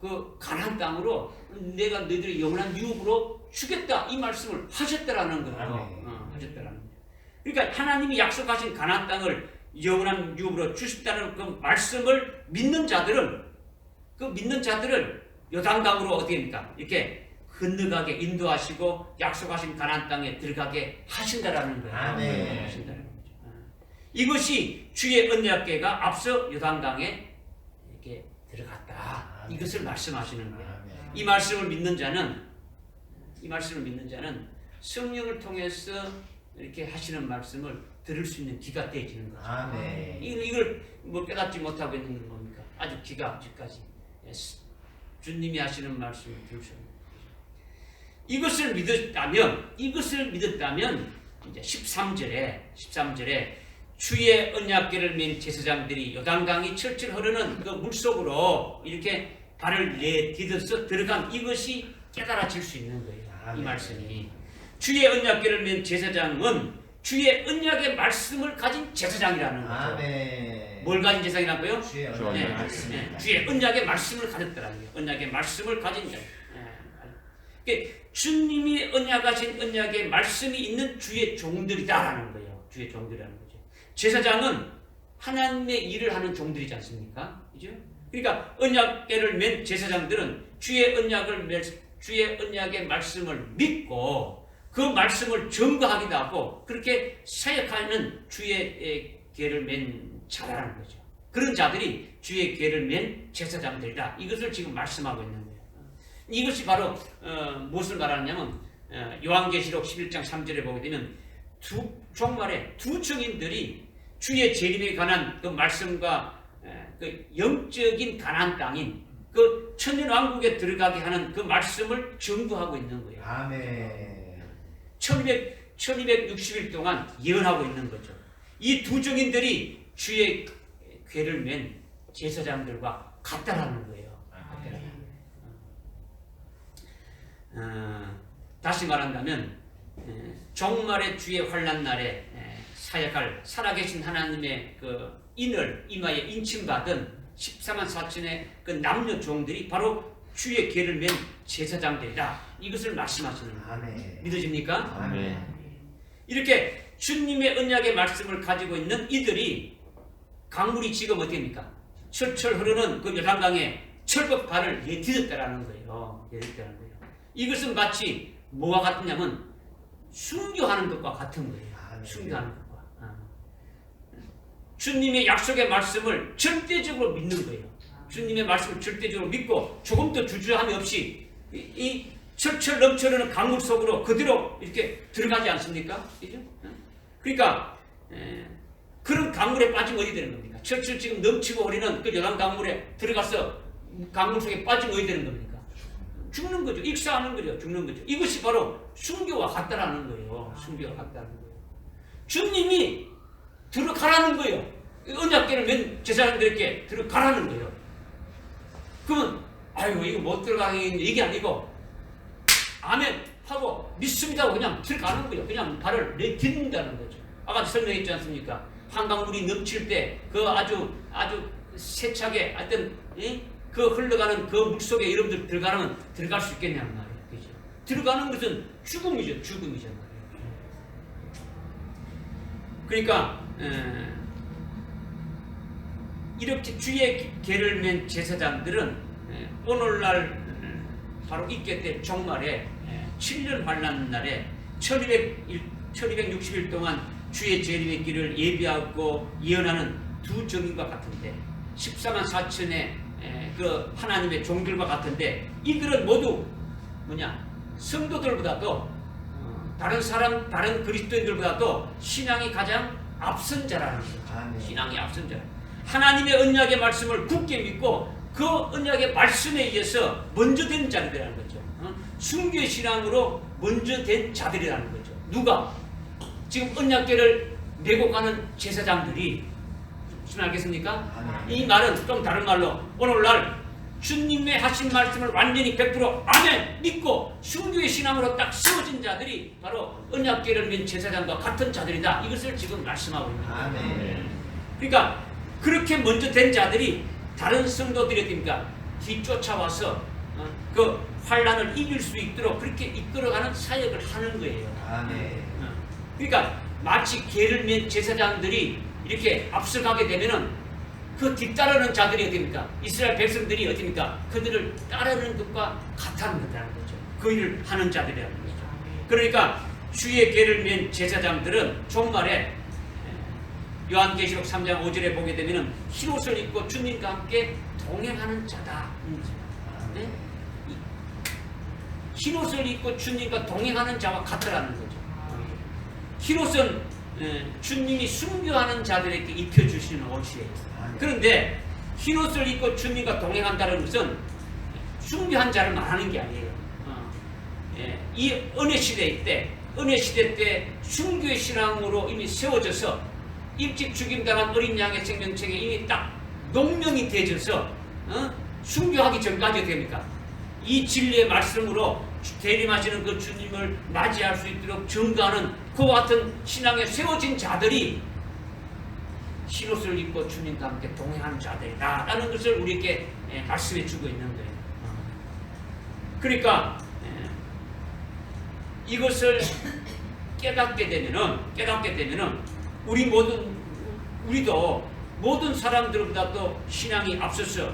그 가나안 땅으로 내가 너희들의 영원한 유업으로 주겠다 이 말씀을 하셨다라는 거예요. 하셨다라는 거예요. 그러니까 하나님이 약속하신 가나안 땅을 영원한 유업으로 주셨다는 그 말씀을 믿는 자들은 요단강으로 어떻게 합니까? 이렇게 건너가게 인도하시고 약속하신 가나안 땅에 들어가게 하신다라는 거예요. 하신다라는 거죠. 이것이 주의 언약궤가 앞서 요단강에 이렇게 들어갔다. 이것을 말씀하시는 거예요. 이 말씀을 믿는 자는 성령을 통해서 이렇게 하시는 말씀을 들을 수 있는 귀가 떼지는 거죠. 이걸 뭐 깨닫지 못하고 있는 건 뭡니까? 아주 귀가 아직까지 주님이 하시는 말씀을 들을 수 있는 거죠. 이것을 믿었다면 이제 13절에 주의 언약궤를 맨 제사장들이 요단강이 철철 흐르는 그 물속으로 이렇게 발을 내디뎌서 들어간 이것이 깨달아질 수 있는 거예요. 이 말씀이 주의 언약궤를 맨 제사장은 주의 언약의 말씀을 가진 제사장이라는 거죠. 뭘 가진 제사장이라고요? 주의 언약의 말씀. 주의 언약의 말씀을 가졌더라는 거예요. 언약의 말씀을 가진 자. 주님이 언약하신 언약의 말씀이 있는 주의 종들이다라는 거예요. 주의 종들이라는 거죠. 제사장은 하나님의 일을 하는 종들이지 않습니까? 그죠? 그러니까 언약궤를 맨 제사장들은 주의 언약의 말씀을 믿고 그 말씀을 증거하기도 하고 그렇게 사역하는 주의 궤를 맨 자라는 거죠. 그런 자들이 주의 궤를 맨 제사장들이다. 이것을 지금 말씀하고 있는 거예요. 이것이 바로 무엇을 말하느냐면 요한계시록 11장 3절에 보게 되면 종말에 두 증인들이 주의 재림에 관한 그 말씀과 그 영적인 가나안 땅인 그 천년왕국에 들어가게 하는 그 말씀을 증거하고 있는 거예요. 1260일 동안 예언하고 있는 거죠. 이 두 증인들이 주의 궤를 맨 제사장들과 같다라는 거예요. 다시 말한다면 종말의 주의 환난 날에 사역할 살아계신 하나님의 그 인을 이마에 인침받은 14만 4천의 그 남녀 종들이 바로 주의 궤를 맨 제사장들이다. 이것을 말씀하시는 거예요. 믿어집니까? 이렇게 주님의 언약의 말씀을 가지고 있는 이들이 강물이 지금 어떻습니까? 철철 흐르는 그 요단강에 철벽 발을 내딛었다라는 거예요. 이것은 마치 뭐와 같으냐면 순교하는 것과 같은 거예요. 순교하는 것과. 주님의 약속의 말씀을 절대적으로 믿는 거예요. 주님의 말씀을 절대적으로 믿고 조금도 주저함이 없이 이 철철 넘쳐흐르는 강물 속으로 그대로 이렇게 들어가지 않습니까? 그죠? 그러니까 그런 강물에 빠지면 어디 되는 겁니까? 철철 지금 넘치고 흐르는 그 요단 강물에 들어가서 강물 속에 빠지면 어디 되는 겁니까? 죽는 거죠. 익사하는 거죠. 죽는 거죠. 이것이 바로 순교와 같다라는 거예요. 순교와 같다는 거예요. 주님이 들어가라는 거예요. 언약궤를 맨 제사장들에게 들어가라는 거예요. 그러면 아이고 이거 못 들어가겠네 이게 아니고 아멘 하고 믿습니다 하고 그냥 들어가는 거예요. 그냥 발을 내딛는다는 거죠. 아까 설명했지 않습니까? 한강물이 넘칠 때 그 아주 세차게 하여튼 그 흘러가는 그 물속에 여러분들 들어가면 들어갈 수 있겠냐는 말이에요. 그죠? 들어가는 것은 죽음이죠. 말이에요. 그러니까 이렇게 주의 궤를 맨 제사장들은 오늘날 바로 있게 될 종말에 7년 환난 날에 1260일 동안 주의 재림의 길을 예비하고 예언하는 두 증인과 같은데 14만 4천의 그 하나님의 종들과 같은데 이들은 모두 성도들보다도 다른 그리스도인들보다도 신앙이 가장 앞선 자라는 거죠. 신앙이 앞선 자. 하나님의 언약의 말씀을 굳게 믿고 그 언약의 말씀에 의해서 먼저 된 자들이라는 거죠. 순교의 신앙으로 먼저 된 자들이라는 거죠. 누가? 지금 언약궤를 메고 가는 제사장들이 무슨 알겠습니까? 이 말은 좀 다른 말로 오늘날 주님의 하신 말씀을 완전히 100% 아멘 믿고 순교의 신앙으로 딱 세워진 자들이 바로 언약궤를 맨 제사장과 같은 자들이다. 이것을 지금 말씀하고 있는 거예요. 아멘. 그러니까 그렇게 먼저 된 자들이 다른 성도들이 됩니까? 뒤쫓아와서 그 환란을 이길 수 있도록 그렇게 이끌어가는 사역을 하는 거예요. 아멘. 그러니까 마치 개를 맨 제사장들이 이렇게 앞서가게 되면은 그 뒤따르는 자들이 어딥니까? 이스라엘 백성들이 어딥니까? 그들을 따르는 것과 같다는 거라는 거죠. 그 일을 하는 자들이라는 거죠. 그러니까 주의 개를 맨 제사장들은 종말에 요한계시록 3장 5절에 보게 되면은 흰옷을 입고 주님과 함께 동행하는 자다. 네? 흰옷을 입고 주님과 동행하는 자와 같다라는 거죠. 흰옷은 주님이 순교하는 자들에게 입혀주시는 옷이에요. 그런데 흰옷을 입고 주님과 동행한다는 것은 순교한 자를 말하는 게 아니에요. 이 은혜 시대 때 순교의 신앙으로 이미 세워져서 일찍 죽임당한 어린 양의 생명책에 이미 딱 농명이 되어져서 순교하기 전까지 됩니까? 이 진리의 말씀으로 대림하시는 그 주님을 맞이할 수 있도록 증거하는 그와 같은 신앙에 세워진 자들이 흰옷을 입고 주님과 함께 동행하는 자들이다 라는 것을 우리에게 말씀해 주고 있는 거예요. 그러니까 이것을 깨닫게 되면은 우리도 모든 사람들보다도 신앙이 앞서서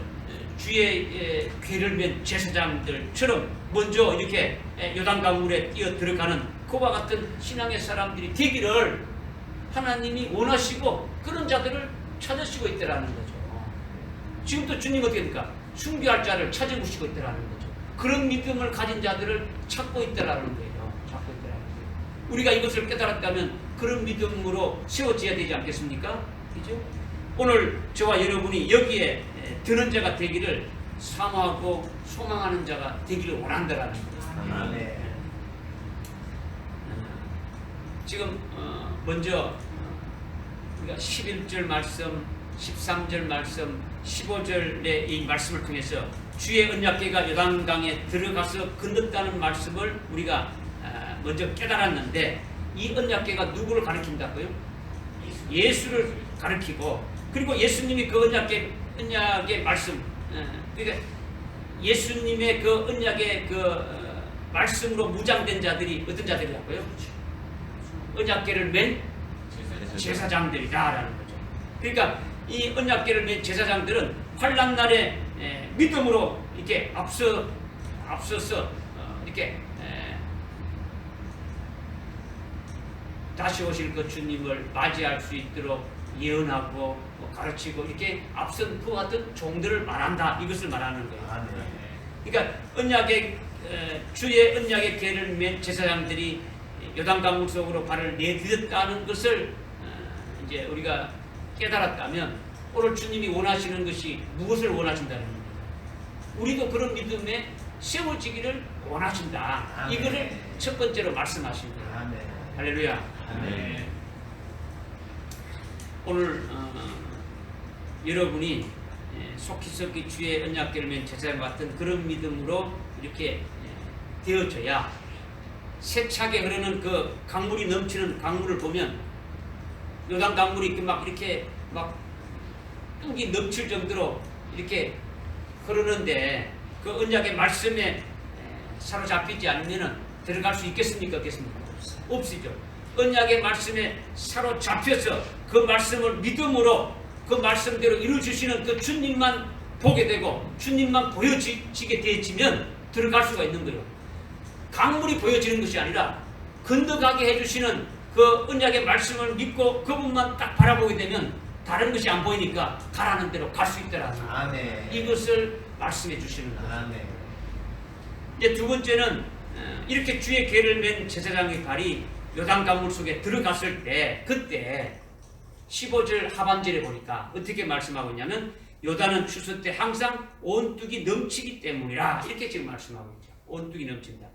주의 궤를 맨 제사장들처럼 먼저 이렇게 요단강물에 뛰어 들어가는 그와 같은 신앙의 사람들이 되기를 하나님이 원하시고 그런 자들을 찾으시고 있다라는 거죠. 지금도 주님 어떻게 됩니까? 순교할 자를 찾아보시고 있다라는 거죠. 그런 믿음을 가진 자들을 찾고 있다라는 거예요. 우리가 이것을 깨달았다면 그런 믿음으로 세워져야 되지 않겠습니까? 그죠? 오늘 저와 여러분이 여기에 드는 자가 되기를 사모하고 소망하는 자가 되기를 원한다라는 거예요. 아멘. 지금 먼저 우리가 11절 말씀, 13절 말씀, 15절의 이 말씀을 통해서 주의 언약궤가 요단강에 들어가서 건넜다는 말씀을 우리가 먼저 깨달았는데 이 언약궤가 누구를 가리킨다고요? 예수를 가리키고 그리고 예수님이 그 언약의 말씀 그러니까 예수님의 그 언약의 그 말씀으로 무장된 자들이 어떤 자들이라고요? 언약궤를 맨 제사장들이다라는 거죠. 그러니까 이 언약궤를 맨 제사장들은 환난 날에 믿음으로 이렇게 앞서서 이렇게 다시 오실 그 주님을 맞이할 수 있도록 예언하고 가르치고 이렇게 앞선 그와 같은 종들을 말한다. 이것을 말하는 거예요. 그러니까 주의 언약의 궤를 맨 제사장들이 요단강물 속으로 발을 내디뎠다는 것을 이제 우리가 깨달았다면 오늘 주님이 원하시는 것이 무엇을 원하신다는 겁니다. 우리도 그런 믿음에 세워지기를 원하신다. 아멘. 이거를 첫 번째로 말씀하신 거예요. 아멘. 할렐루야. 아멘. 오늘 여러분이 속히 주의 언약궤를 맨 제사장 같은 그런 믿음으로 이렇게 되어져야 세차게 흐르는 그 강물이 넘치는 강물을 보면 요단 강물이 이렇게 막 뚝이 넘칠 정도로 이렇게 흐르는데 그 언약의 말씀에 사로잡히지 않으면 들어갈 수 있겠습니까? 없겠습니까? 없으죠. 언약의 말씀에 사로잡혀서 그 말씀을 믿음으로 그 말씀대로 이루어주시는 그 주님만 보게 되고 주님만 보여지게 되어지면 들어갈 수가 있는 거예요. 강물이 보여지는 것이 아니라 건너가게 해주시는 그 언약의 말씀을 믿고 그분만 딱 바라보게 되면 다른 것이 안 보이니까 가라는 대로 갈 수 있더라는 거예요. 아멘. 이것을 말씀해 주시는 거예요. 아멘. 이제 두 번째는 이렇게 주의 궤를 맨 제사장의 발이 요단강물 속에 들어갔을 때 그때 15절 하반절에 보니까 어떻게 말씀하고 있냐면 요단은 추수 때 항상 온뚝이 넘치기 때문이라 이렇게 지금 말씀하고 있죠. 온뚝이 넘친다.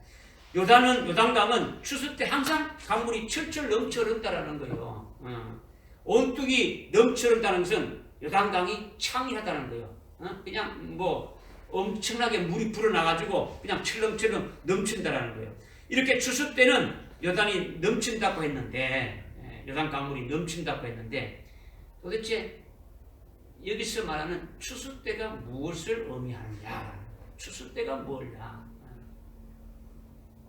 요단강은 추수 때 항상 강물이 철철 넘쳐 흐른다라는 거예요. 온뚝이 넘쳐 흐른다는 것은 요단강이 창이하다는 거예요. 그냥 뭐 엄청나게 물이 불어나가지고 그냥 철렁철렁 넘친다라는 거예요. 이렇게 추수 때는 요단이 넘친다고 했는데, 요단 강물이 넘친다고 했는데, 도대체 여기서 말하는 추수 때가 무엇을 의미하느냐? 추수 때가 뭐냐?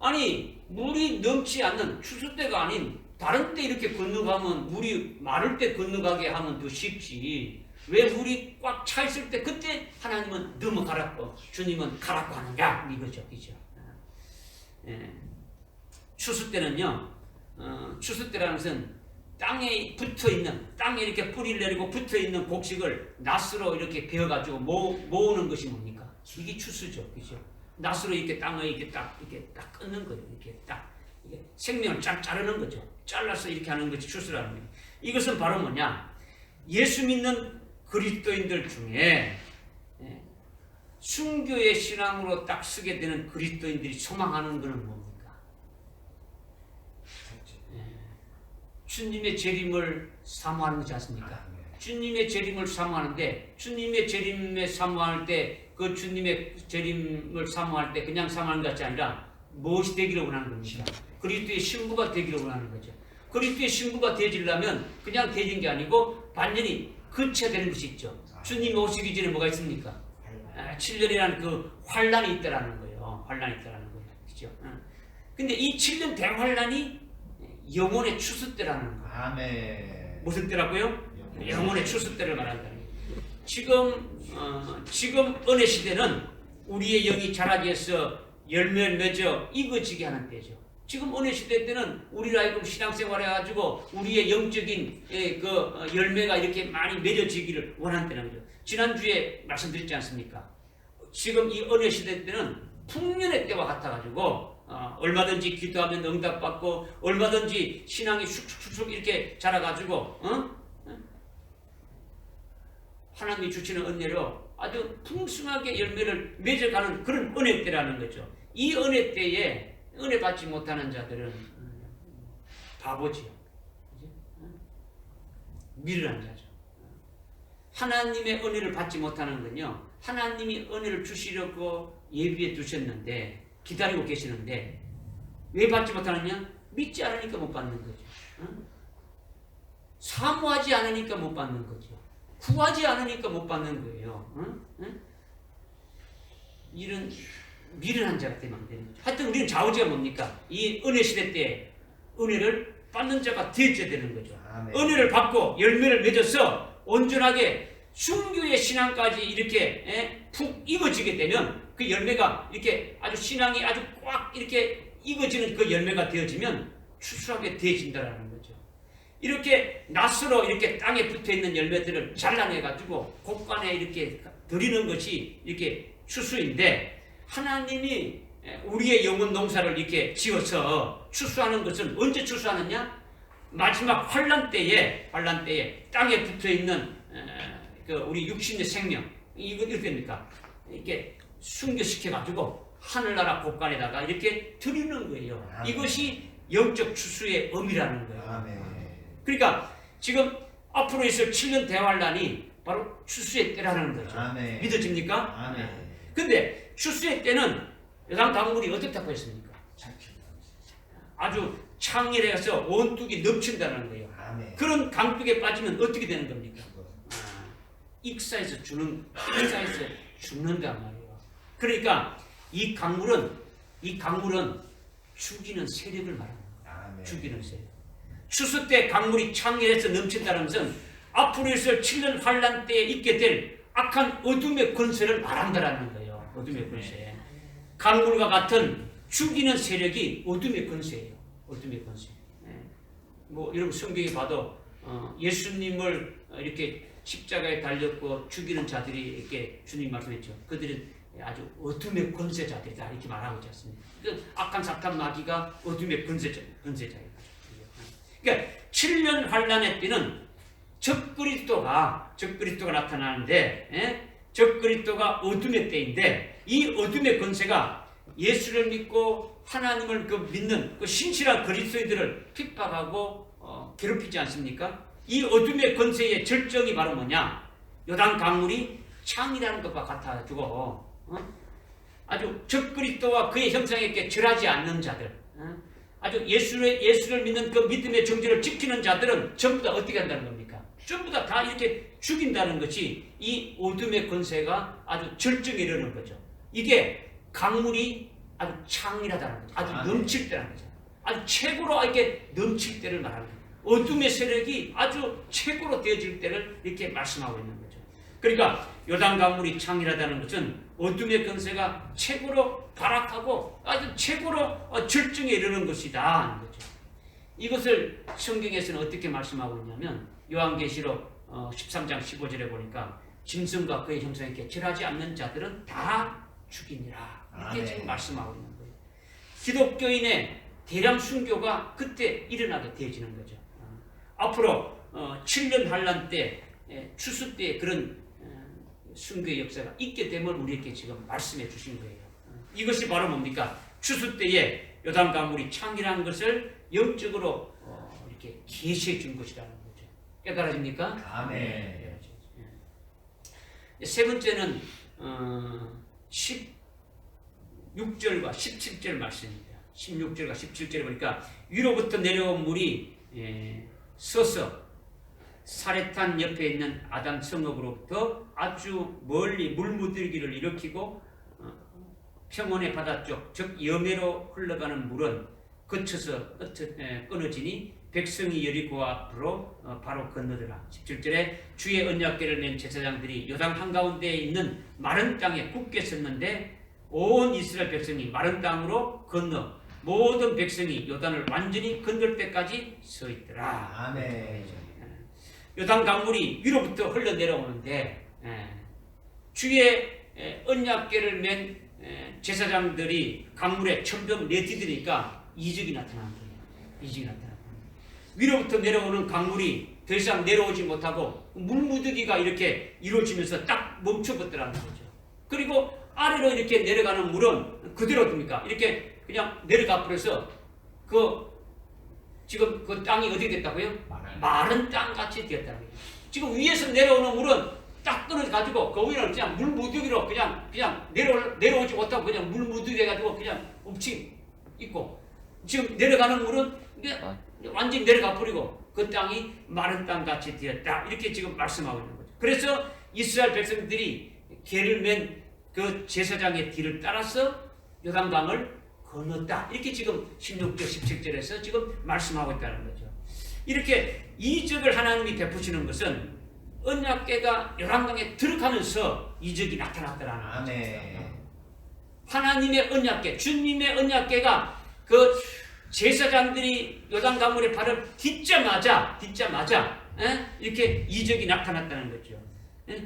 아니, 물이 넘지 않는 추수 때가 아닌 다른 때 이렇게 건너가면 물이 마를 때 건너가게 하면 더 쉽지. 왜 물이 꽉 차 있을 때 그때 하나님은 넘어가라고, 주님은 가라고 하느냐? 이거죠, 그죠? 추수 때는요, 추수 때라는 것은 땅에 붙어 있는, 땅에 이렇게 뿌리를 내리고 붙어 있는 곡식을 낫으로 이렇게 베어가지고 모으는 것이 뭡니까? 이게 추수죠, 그죠? 낫으로 이렇게 땅을 이렇게 딱 끊는 거예요. 이렇게 딱 이게 생명을 자르는 거죠. 잘라서 이렇게 하는 것이 추수라는 거예요. 이것은 바로 뭐냐? 예수 믿는 그리스도인들 중에 순교의 신앙으로 딱 쓰게 되는 그리스도인들이 소망하는 것은 뭡니까? 주님의 재림을 사모하는 것이지 않습니까? 주님의 재림을 사모하는데, 주님의 재림에 사모할 때, 그 주님의 재림을 사모할 때 그냥 사모하는 것 같지 아니라 무엇이 되기를 원하는 겁니까? 그리스도의 신부가 되기를 원하는 거죠. 그리스도의 신부가 되지려면 그냥 되는 게 아니고 반전이 거쳐야 되는 것이 있죠. 주님 오시기 전에 뭐가 있습니까? 7년이라는 그 환란이 있다라는 거예요. 환란이 있다라는 거예요. 그죠? 근데 이 7년 대환란이 영혼의 추수 때라는 거예요. 아멘. 무슨 때라고요? 영혼의 추수 때를 말한다는 거예요. 지금 은혜 시대는 우리의 영이 자라게 해서 열매를 맺어 익어지게 하는 때죠. 지금 은혜 시대 때는 우리로 하여금 신앙생활 해가지고 우리의 영적인 그 열매가 이렇게 많이 맺어지기를 원하는 때는 거죠. 지난주에 말씀드렸지 않습니까? 지금 이 은혜 시대 때는 풍년의 때와 같아가지고 얼마든지 기도하면 응답받고 얼마든지 신앙이 쑥쑥쑥 이렇게 자라가지고 하나님이 주시는 은혜로 아주 풍성하게 열매를 맺어가는 그런 은혜 때라는 거죠. 이 은혜 때에 은혜 받지 못하는 자들은 바보지요. 미련한 자죠. 하나님의 은혜를 받지 못하는 건요, 하나님이 은혜를 주시려고 예비해 두셨는데 기다리고 계시는데 왜 받지 못하느냐? 믿지 않으니까 못 받는 거죠. 사모하지 않으니까 못 받는 거죠. 구하지 않으니까 못 받는 거예요. 이런 미련한 자가 되면 안 되는 거죠. 하여튼 우리는 좌우지가 뭡니까? 이 은혜 시대 때 은혜를 받는 자가 되어야 되는 거죠. 아멘. 은혜를 받고 열매를 맺어서 온전하게 순교의 신앙까지 이렇게 푹 익어지게 되면 그 열매가 이렇게 아주 신앙이 아주 꽉 이렇게 익어지는 그 열매가 되어지면 추수하게 되어진다라는 거죠. 이렇게 낫으로 이렇게 땅에 붙어 있는 열매들을 잘라내 가지고 곳간에 이렇게 드리는 것이 이렇게 추수인데, 하나님이 우리의 영혼 농사를 이렇게 지어서 추수하는 것은 언제 추수하느냐? 마지막 환란 때에 땅에 붙어 있는 그 우리 육신의 생명, 이거 이렇게 됩니까? 이렇게 순교시켜 가지고 하늘나라 곳간에다가 이렇게 드리는 거예요. 아멘. 이것이 영적 추수의 의미라는 거예요. 아멘. 그러니까 지금 앞으로 있을 7년 대환란이 바로 추수의 때라는 거죠. 아멘. 믿어집니까? 아멘. 근데 추수의 때는 요단 강물이 어떻다고 했습니까? 아주 창렬해서 온뚝이 넘친다는 거예요. 아멘. 그런 강둑에 빠지면 어떻게 되는 겁니까? 익사해서 죽는단 말이에요. 그러니까 이 강물은 죽이는 세력을 말하는 거예요. 아멘. 죽이는 세력. 추수 때 강물이 창렬해서 넘친다는 것은 앞으로 있을 7년 환란 때에 있게 될 악한 어둠의 권세를 말한다라는 거예요. 어둠의 권세. 강물과 같은 죽이는 세력이 어둠의 권세예요. 어둠의 권세. 뭐 여러분 성경에 봐도 예수님을 이렇게 십자가에 달렸고 죽이는 자들이 이렇게 주님 말씀했죠. 그들은 아주 어둠의 권세자들이다 이렇게 말하고 있지 않습니까? 그 악한 사탄 마귀가 어둠의 권세자예요. 그러니까 7년 환란의 때는 적그리스도가 나타나는데, 적그리스도가 어둠의 때인데, 이 어둠의 권세가 예수를 믿고 하나님을 믿는 그 신실한 그리스도인들을 핍박하고 괴롭히지 않습니까? 이 어둠의 권세의 절정이 바로 뭐냐? 요단 강물이 창이라는 것과 같아가지고 아주 적그리스도와 그의 형상에게 절하지 않는 자들, 아주 예수를 믿는 그 믿음의 정죄를 지키는 자들은 전부 다 어떻게 한다는 겁니까? 전부 다 이렇게 죽인다는 것이 이 어둠의 권세가 아주 절정에 이르는 거죠. 이게 강물이 아주 창이라다는 거죠. 아주 넘칠 때라는 거죠. 아주 최고로 이렇게 넘칠 때를 말하는 거예요. 어둠의 세력이 아주 최고로 되어질 때를 이렇게 말씀하고 있는 거죠. 그러니까 요단 강물이 창이라다는 것은 어둠의 권세가 최고로 발악하고 아주 최고로 절정에 이르는 것이다 하는 거죠. 이것을 성경에서는 어떻게 말씀하고 있냐면 요한계시록 13장 15절에 보니까 짐승과 그의 형상에게 절하지 않는 자들은 다 죽이니라. 이렇게 지금 말씀하고 있는 거예요. 기독교인의 대량 순교가 그때 일어나게 되어지는 거죠. 앞으로 7년 환란 때, 추수 때 그런 순교의 역사가 있게 됨을 우리에게 지금 말씀해 주신 거예요. 이것이 바로 뭡니까? 추수 때에 요단 강물이 창이라는 것을 영적으로 이렇게 계시해 준 것이라는 거죠. 깨달아집니까? 아멘. 세 번째는 16절과 17절 말씀입니다. 16절과 17절에 보니까 위로부터 내려온 물이 서서 사레탄 옆에 있는 아담 성읍으로부터 아주 멀리 물무들기를 일으키고 평원의 바다 쪽, 즉 여매로 흘러가는 물은 거쳐서 끊어지니 백성이 여리고 앞으로 바로 건너더라. 17절에 주의 언약궤를 맨 제사장들이 요단 한가운데에 있는 마른 땅에 굳게 섰는데 온 이스라엘 백성이 마른 땅으로 건너 모든 백성이 요단을 완전히 건널 때까지 서 있더라. 아멘. 요단 강물이 위로부터 흘러내려오는데 주의 언약궤를 맨 제사장들이 강물에 점점 내디디니까 이적이 나타나는 거예요. 이적이 나타나는 거예요. 위로부터 내려오는 강물이 더 이상 내려오지 못하고 물무더기가 이렇게 이루어지면서 딱 멈춰버렸다는 거죠. 그리고 아래로 이렇게 내려가는 물은 그대로 둡니까? 이렇게 그냥 내려가 버려서 지금 그 땅이 어떻게 됐다고요? 마른 땅같이 되었다는 거예요. 지금 위에서 내려오는 물은 딱 끊어가지고 그 위는 그냥 물무더기로 그냥 내려오지 못하고 그냥 물무더기 해가지고 그냥 엎치 있고 지금 내려가는 물은 완전히 내려가 버리고 그 땅이 마른 땅같이 되었다. 이렇게 지금 말씀하고 있는 거죠. 그래서 이스라엘 백성들이 개를 맨 그 제사장의 뒤를 따라서 요단강을 건넜다. 이렇게 지금 16절, 17절에서 지금 말씀하고 있다는 거죠. 이렇게 이적을 하나님이 베푸시는 것은 언약궤가 요단강에 들어가면서 이적이 나타났다라는 거죠. 아멘. 하나님의 언약궤, 주님의 언약궤가 그 제사장들이 요단강물에 발을 딛자마자 이렇게 이적이 나타났다는 거죠.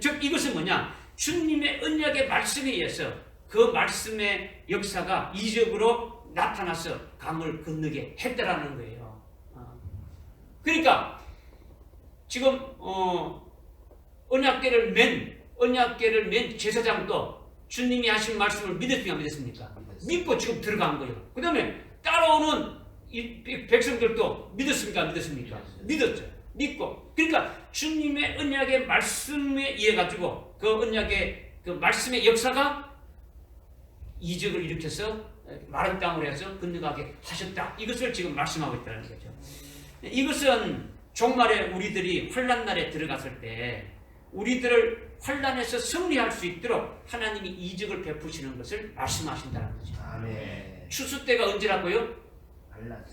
즉 이것은 뭐냐? 주님의 언약의 말씀에 의해서 그 말씀의 역사가 이적으로 나타나서 강을 건너게 했다라는 거예요. 그러니까 지금 언약궤를 맨 제사장도 주님이 하신 말씀을 믿었습니까? 안 믿었습니까? 믿고 지금 들어간 거예요. 그 다음에 따라오는 이 백성들도 믿었습니까? 안 믿었습니까? 믿었죠. 믿고. 그러니까 주님의 언약의 말씀에 의해 가지고 그 언약의 그 말씀의 역사가 이적을 일으켜서 마른 땅으로 해서 건너가게 하셨다. 이것을 지금 말씀하고 있다는 거죠. 이것은 종말에 우리들이 환난 날에 들어갔을 때 우리들을 환난에서 승리할 수 있도록 하나님이 이적을 베푸시는 것을 말씀하신다는 거죠. 아멘. 추수 때가 언제라고요?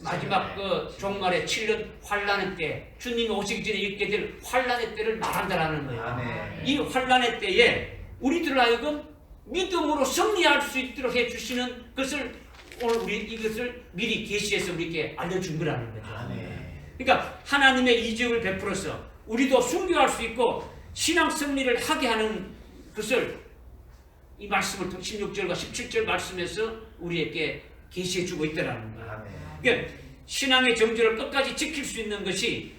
마지막 그 종말의 7년 환란의 때, 주님이 오시기 전에 있게 될 환란의 때를 말한다라는 거예요. 아멘. 이 환란의 때에 우리들 하여금 믿음으로 승리할 수 있도록 해주시는 것을 오늘 우리 이것을 미리 계시해서 우리에게 알려준 거라는 거죠. 아멘. 그러니까 하나님의 이적을 베풀어서 우리도 순교할 수 있고 신앙 승리를 하게 하는 것을 이 말씀을 통해 16절과 17절 말씀에서 우리에게 계시해 주고 있다는 거예요. 아멘. 그러니까 신앙의 정절을 끝까지 지킬 수 있는 것이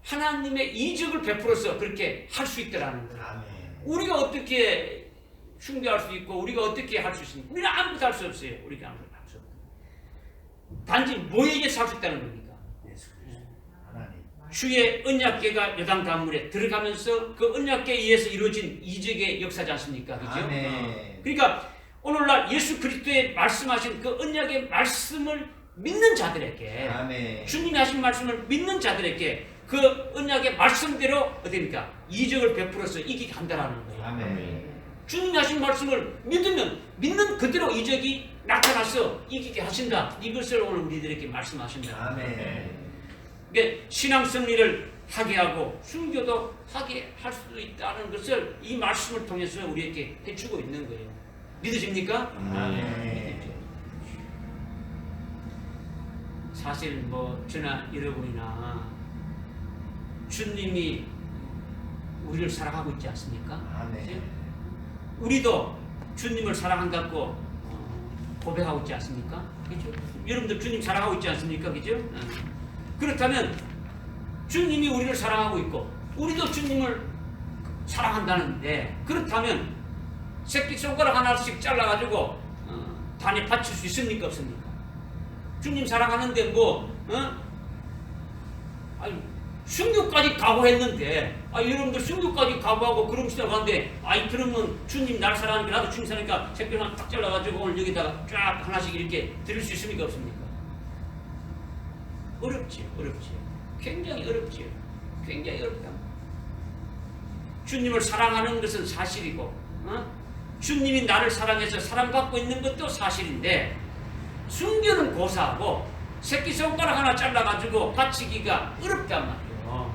하나님의 이적을 베풀어서 그렇게 할 수 있더라는 거예요. 아멘. 우리가 어떻게 숭배할 수 있고 우리가 어떻게 할 수 있습니까? 우리는 아무것도 할 수 없어요. 우리가 아무것도 할 수 없어요. 단지 뭐에게 살 수 있다는 겁니까? 예수 그리스도 하나님. 주의 언약궤가 요단 강물에 들어가면서 그 언약궤에 의해서 이루어진 이적의 역사지 않습니까? 그죠? 아멘. 그러니까 오늘날 예수 그리스도의 말씀하신 그 언약의 말씀을 믿는 자들에게 아멘. 주님이 하신 말씀을 믿는 자들에게 그 언약의 말씀대로 어디입니까? 이적을 베풀어서 이기게 한다라는 거예요. 아멘. 주님이 하신 말씀을 믿으면 믿는 그대로 이적이 나타나서 이기게 하신다. 이것을 오늘 우리들에게 말씀하신다. 아멘. 그러니까 신앙 승리를 하게 하고 순교도 하게 할 수도 있다는 것을 이 말씀을 통해서 우리에게 해주고 있는 거예요. 믿으십니까? 아멘. 사실 뭐 저나 여러분이나 주님이 우리를 사랑하고 있지 않습니까? 아멘. 우리도 주님을 사랑한다고 고백하고 있지 않습니까? 그죠? 여러분들 주님 사랑하고 있지 않습니까? 그죠? 그렇다면 주님이 우리를 사랑하고 있고 우리도 주님을 사랑한다는데 그렇다면 새끼손가락 하나씩 잘라가지고 단에 받칠 수 있습니까? 없습니까? 주님 사랑하는데 아니 순교까지 각오했는데 여러분들 순교까지 각오하고 그럼 시작하는데 그러면 주님 날 사랑하니까 나도 주님 사랑하니까 새끼 하나 딱 잘라가지고 오늘 여기다가 쫙 하나씩 이렇게 드릴 수 있습니까? 없습니까? 어렵지요. 굉장히 어렵지요. 굉장히 어렵다. 주님을 사랑하는 것은 사실이고 주님이 나를 사랑해서 사랑받고 있는 것도 사실인데 순교는 고사하고 새끼손가락 하나 잘라가지고 바치기가 어렵단 말이에요.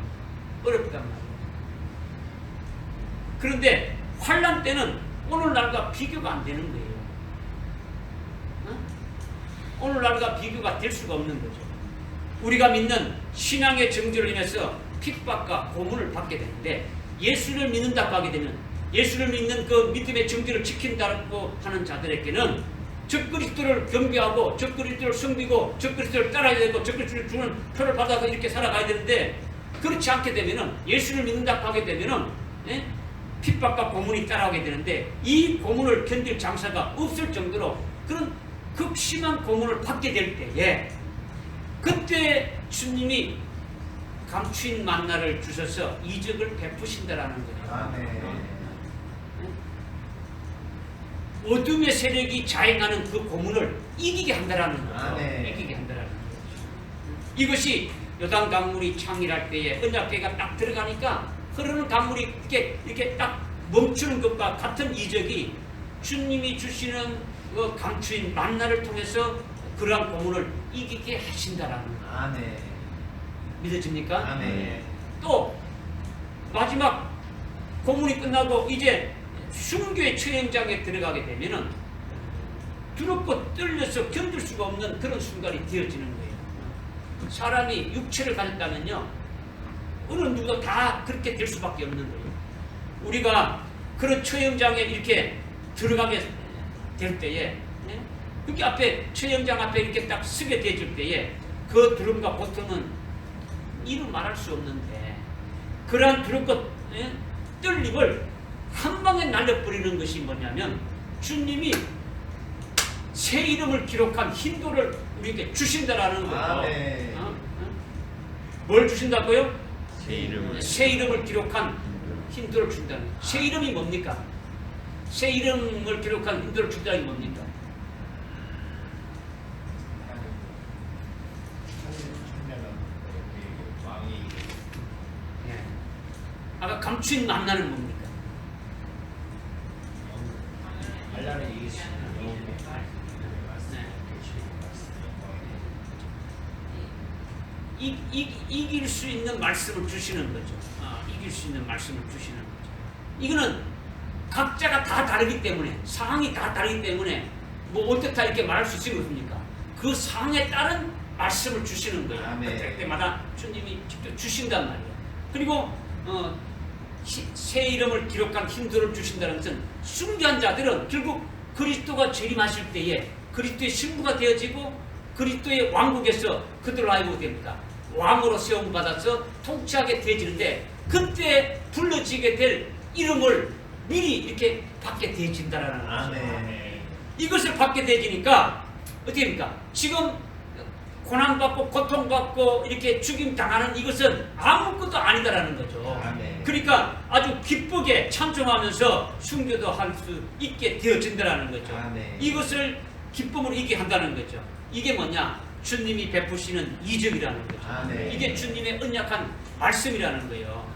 어렵단 말이에요. 그런데 환난 때는 오늘날과 비교가 안 되는 거예요. 오늘날과 비교가 될 수가 없는 거죠. 우리가 믿는 신앙의 정죄를 인해서 핍박과 고문을 받게 되는데 예수를 믿는다고 하게 되면 예수를 믿는 그 믿음의 정죄를 지킨다고 하는 자들에게는 적그리스도를 경배하고 적그리스도를 섬기고 적그리스도를 따라야 되고 적그리스도를 주는 표를 받아서 이렇게 살아가야 되는데 그렇지 않게 되면은 예수를 믿는다고 하게 되면은 핍박과 고문이 따라오게 되는데 이 고문을 견딜 장사가 없을 정도로 그런 극심한 고문을 받게 될 때에 그때 주님이 감추인 만나를 주셔서 이적을 베푸신다라는 거예요. 아멘. 어둠의 세력이 자행하는 그 고문을 이기게 한다라는 거죠. 아멘. 이기게 한다라는 거죠. 이것이 요단 강물이 창일할 때에 언약궤가 딱 들어가니까 흐르는 강물이 이렇게 딱 멈추는 것과 같은 이적이 주님이 주시는 그 감추인 만나를 통해서 그러한 고문을 이기게 하신다라는 거예요. 아멘. 믿어집니까? 아멘. 또 마지막 고문이 끝나고 이제 순교의 처형장에 들어가게 되면은 두렵고 떨려서 견딜 수가 없는 그런 순간이 되어지는 거예요. 사람이 육체를 가졌다면요 어느 누구도 다 그렇게 될 수밖에 없는 거예요. 우리가 그런 처형장에 이렇게 들어가게 될 때에 그렇게 앞에 처형장 앞에 이렇게 딱 서게 되질 때에 그 두려움과 고통은 이루 말할 수 없는데 그러한 두렵고 떨림을 한 방에 날려버리는 것이 뭐냐면 주님이 새 이름을 기록한 힌도를 우리에게 주신다라는 거예요. 아멘. 뭘 주신다고요? 새 이름을 기록한 힌도를 준다는 거예요. 새 이름이 뭡니까? 새 이름을 기록한 힌도를 준다는 게 뭡니까? 아까 감추인 만나는 뭡니까? 알라를 이길 수 있는 이길 수 있는 말씀을 주시는 거죠. 이길 수 있는 말씀을 주시는 거죠. 이거는 각자가 다 다르기 때문에 상황이 다 다르기 때문에 뭐 어떻다 이렇게 말할 수 있습니까? 그 상황에 따른 말씀을 주시는 거예요. 아멘. 그때 때마다 주님이 직접 주신단 말이에요. 그리고 새 이름을 기록한 힌도를 주신다는 것은 순교한 자들은 결국 그리스도가 재림하실 때에 그리스도의 신부가 되어지고 그리스도의 왕국에서 그들을 알고 됩니다. 왕으로 세움 받아서 통치하게 되어지는데 그때 불러지게 될 이름을 미리 이렇게 받게 되어진다라는 거죠. 아멘. 이것을 받게 되어지니까 어떻게 됩니까? 지금 고난받고 고통받고 이렇게 죽임 당하는 이것은 아무것도 아니다라는 거죠. 아멘. 그러니까 아주 기쁘게 찬송하면서 순교도 할 수 있게 되어진다라는 거죠. 아멘. 이것을 기쁨으로 있게 한다는 거죠. 이게 뭐냐? 주님이 베푸시는 이적이라는 거죠. 아멘. 이게 주님의 언약한 말씀이라는 거예요.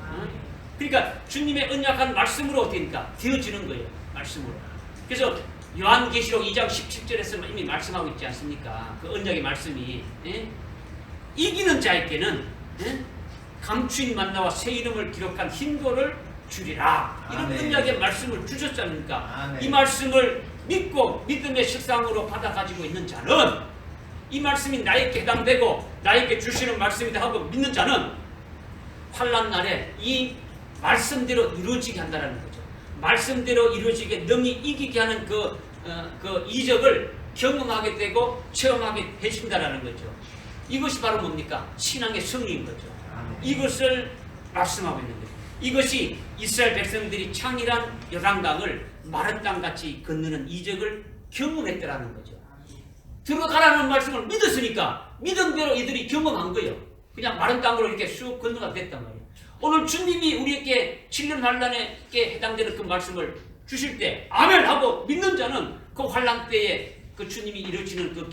그러니까 주님의 언약한 말씀으로 어떻게 됩니까? 되어지는 거예요. 말씀으로. 그래서 요한계시록 2장 17절에서 이미 말씀하고 있지 않습니까? 그 언약의 말씀이 이기는 자에게는 감추인 만나와 새 이름을 기록한 흰돌을 주리라. 이런 아멘. 언약의 말씀을 주셨지 않습니까? 아멘. 이 말씀을 믿고 믿음의 실상으로 받아가지고 있는 자는 이 말씀이 나에게 해당되고 나에게 주시는 말씀이다 하고 믿는 자는 환난 날에 이 말씀대로 이루어지게 한다는 거죠. 말씀대로 이루어지게 능히 이기게 하는 그 이적을 경험하게 되고 체험하게 해준다는 거죠. 이것이 바로 뭡니까? 신앙의 승리인 거죠. 아멘. 이것을 말씀하고 있는 거죠. 이것이 이스라엘 백성들이 창일한 요단강을 마른 땅같이 건너는 이적을 경험했다라는 거죠. 들어가라는 말씀을 믿었으니까 믿은 대로 이들이 경험한 거예요. 그냥 마른 땅으로 이렇게 쑥 건너가 됐단 말이에요. 오늘 주님이 우리에게 7년 환란에 해당되는 그 말씀을 주실 때 아멘 하고 믿는 자는 그 환란 때에 그 주님이 이루어지는 그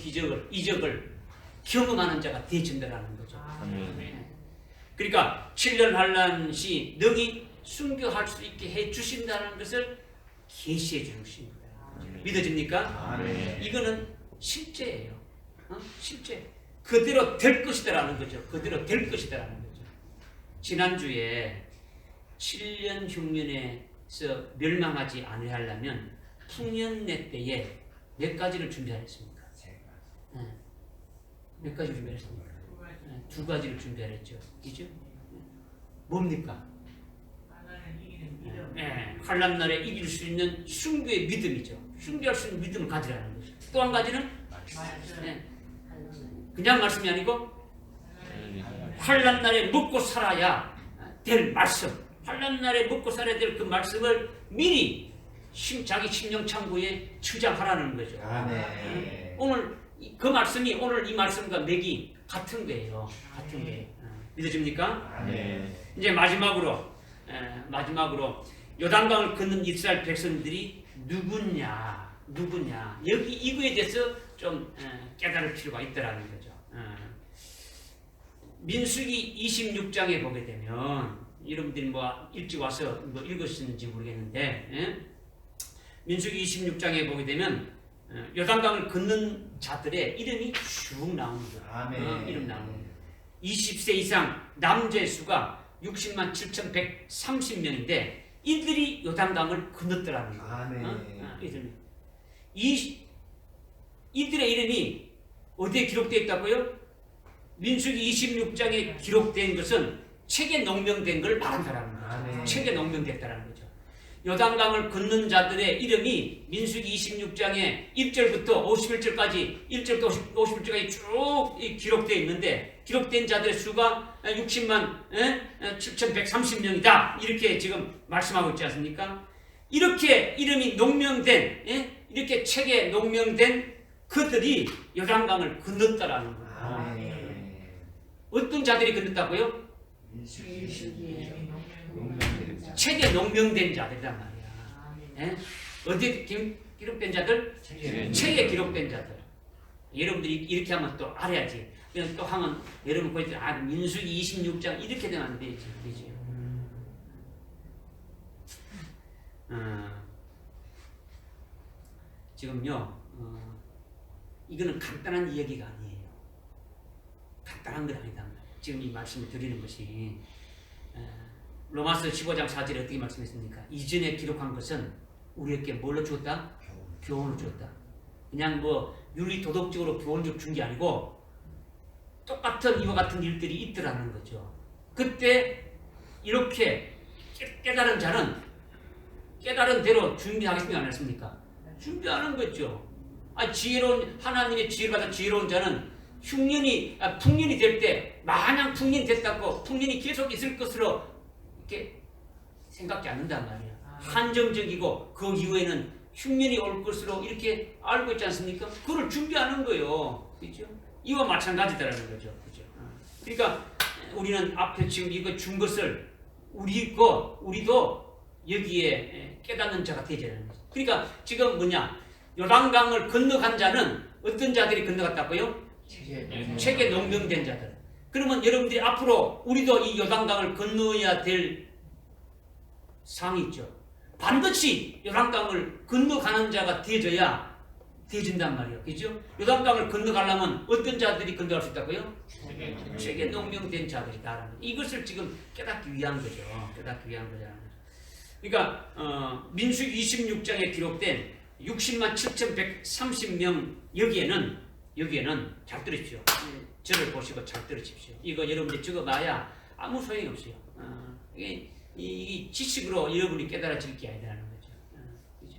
이적을 경험하는 자가 되어진다는 거죠. 아멘. 그러니까 7년 환란 시 능히 순교할 수 있게 해 주신다는 것을 계시해 주신 거예요. 믿어집니까? 아멘. 이거는 실제예요. 실제. 그대로 될 것이다라는 거죠. 그대로 될 것이다라는 거죠. 지난주에 7년 흉년에서 멸망하지 않으려면 풍년내 때에 몇 가지를 준비하였습니까? 몇 가지를 준비했습니까? 두 가지를 준비했죠. 그죠? 뭡니까? 환난 날에 이길 수 있는 순교의 믿음이죠. 순교할 수 있는 믿음을 가지라는 거죠. 또 한 가지는 그냥 말씀이 아니고 환난 날에 먹고 살아야 될 말씀, 환난 날에 먹고 살아야 될 그 말씀을 미리 자기 심령 창고에 저장하라는 거죠. 아멘. 오늘 그 말씀이 오늘 이 말씀과 맥이 같은 거예요. 같은 거예요. 믿어집니까? 아멘. 이제 마지막으로 요단강을 건넌 이스라엘 백성들이 누구냐 여기 이거에 대해서 좀 깨달을 필요가 있다라는 거죠. 민수기 26장에 보게 되면 여러분들이 뭐 일찍 와서 뭐 읽으셨는지 모르겠는데 민수기 26장에 보게 되면 요단강을 건넌 자들의 이름이 쭉 나오는 거예요. 아멘. 이름 나오는 거예요. 20세 이상 남자의 수가 60만 7,130명인데 이들이 요단강을 건넜더라는 거예요. 아멘. 이들의 이름이 어디에 기록되어 있다고요? 민수기 26장에 기록된 것은 책에 농명된 걸 말한다라는 거죠. 아멘. 책에 농명됐다라는 거죠. 요단강을 건넌 자들의 이름이 민수기 26장에 1절부터 51절까지 1절부터 51절까지 쭉 기록되어 있는데 기록된 자들의 수가 60만 7,130명이다. 이렇게 지금 말씀하고 있지 않습니까? 이렇게 이름이 농명된 이렇게 책에 농명된 그들이 요단강을 건넜다라는 거예요. 아멘. 어떤 자들이 건넜다고요? 책에 농명된 자들이란 말이야. 어디에 기록된 자들? 책에 기록된 자들. 여러분들이 이렇게 하면 또 알아야지. 또 하면 여러분 보이들 민수기 26장 이렇게 되면 안 되지. 그렇지? 지금요. 이거는 간단한 이야기가 아니에요. 간단한 건 아니다. 지금 이 말씀을 드리는 것이 로마서 15장 4절에 어떻게 말씀했습니까? 이전에 기록한 것은 우리에게 뭘로 주었다? 교훈을 주었다. 그냥 뭐 윤리 도덕적으로 교훈을 준 게 아니고 똑같은 이와 같은 일들이 있더라는 거죠. 그때 이렇게 깨달은 자는 깨달은 대로 준비하겠습니까? 안 했습니까? 준비하는 거죠. 지혜로운 하나님의 지혜를 받아 지혜로운 자는 풍년이 될 때 마냥 풍년이 됐다고 풍년이 계속 있을 것으로 이렇게 생각지 않는단 말이야. 한정적이고 그 이후에는 흉년이 올 것으로 이렇게 알고 있지 않습니까? 그걸 준비하는 거예요. 그렇죠? 이와 마찬가지다라는 거죠. 그렇죠? 그러니까 우리는 앞에 지금 이거 준 것을 우리도 여기에 깨닫는 자가 되자는 거죠. 그러니까 지금 뭐냐? 요단강을 건너간 자는 어떤 자들이 건너갔다고요? 책에 농명된 자들. 그러면 여러분들이 앞으로 우리도 이 요단강을 건너야 될 상이 있죠. 반드시 요단강을 건너가는 자가 되어진단 말이에요. 그죠? 요단강을 건너가려면 어떤 자들이 건너갈 수 있다고요? 책에 농명된 자들이다. 이것을 지금 깨닫기 위한 거죠. 깨닫기 위한 거잖아요. 그러니까 민수기 26장에 기록된 60만 7,130명 여기에는 잘 들으십시오. 저를 보시고 잘 들으십시오. 이거 여러분들이 적어봐야 아무 소용이 없어요. 이 지식으로 여러분이 깨달아질 게 아니라는 거죠. 그죠?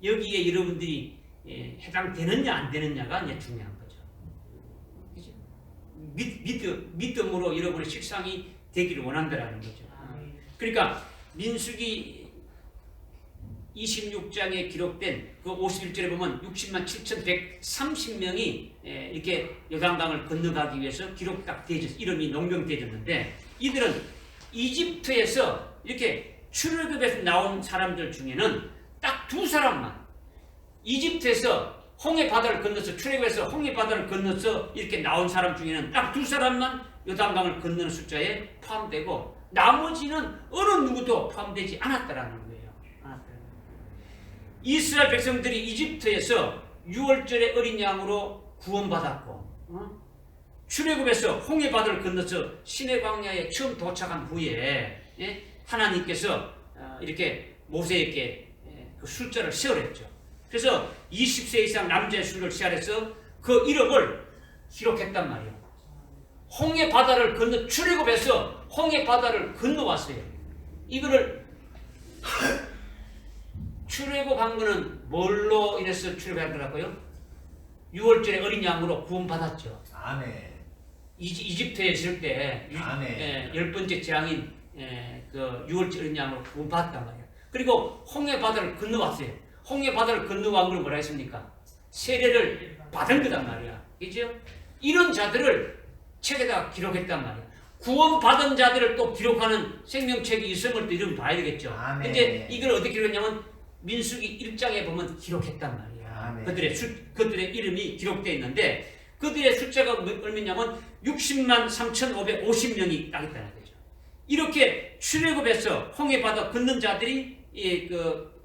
여기에 여러분들이 해당되느냐 안 되느냐가 이제 중요한 거죠. 그죠? 믿음으로 여러분의 식상이 되기를 원한다라는 거죠. 그러니까 민수기 26장에 기록된 그 51절에 보면 60만 7,130명이 이렇게 요단강을 건너가기 위해서 기록 딱 되어졌어요. 이름이 농명되어졌는데 이들은 이집트에서 이렇게 출애굽에서 나온 사람들 중에는 딱 두 사람만 이집트에서 홍해 바다를 건너서 출애굽에서 홍해 바다를 건너서 이렇게 나온 사람 중에는 딱 두 사람만 요단강을 건너는 숫자에 포함되고 나머지는 어느 누구도 포함되지 않았다라는 거예요. 이스라엘 백성들이 이집트에서 6월절의 어린 양으로 구원받았고 출애굽에서 홍해 바다를 건너서 시내 광야에 처음 도착한 후에 하나님께서 이렇게 모세에게 그 숫자를 세우랬죠. 그래서 20세 이상 남자의 수를 시작해서 그 이름을 기록했단 말이에요. 홍해 바다를 건너 출애굽해서 홍해 바다를 건너왔어요. 이거를 출애굽한 거는 뭘로 인해서 출애굽한 거라고요? 6월절의 어린 양으로 구원받았죠. 아멘. 이집트에 있을 때 10번째 재앙인 그 6월절 어린 양으로 구원받았단 말이에요. 그리고 홍해 바다를 건너왔어요. 홍해 바다를 건너간 걸 뭐라 했습니까? 세례를 받은 거단 말이야. 그죠? 이런 자들을 책에다 기록했단 말이야. 구원받은 자들을 또 기록하는 생명책이 있음을 또 이름 봐야 되겠죠. 근데 이걸 어떻게 기록했냐면 민수기 1장에 보면 기록했단 말이야. 그들의 이름이 기록되어 있는데 그들의 숫자가 얼마냐면 60만 3,550명이 딱 있다는 거죠. 이렇게 출애굽해서 홍해 바다 건넌 자들이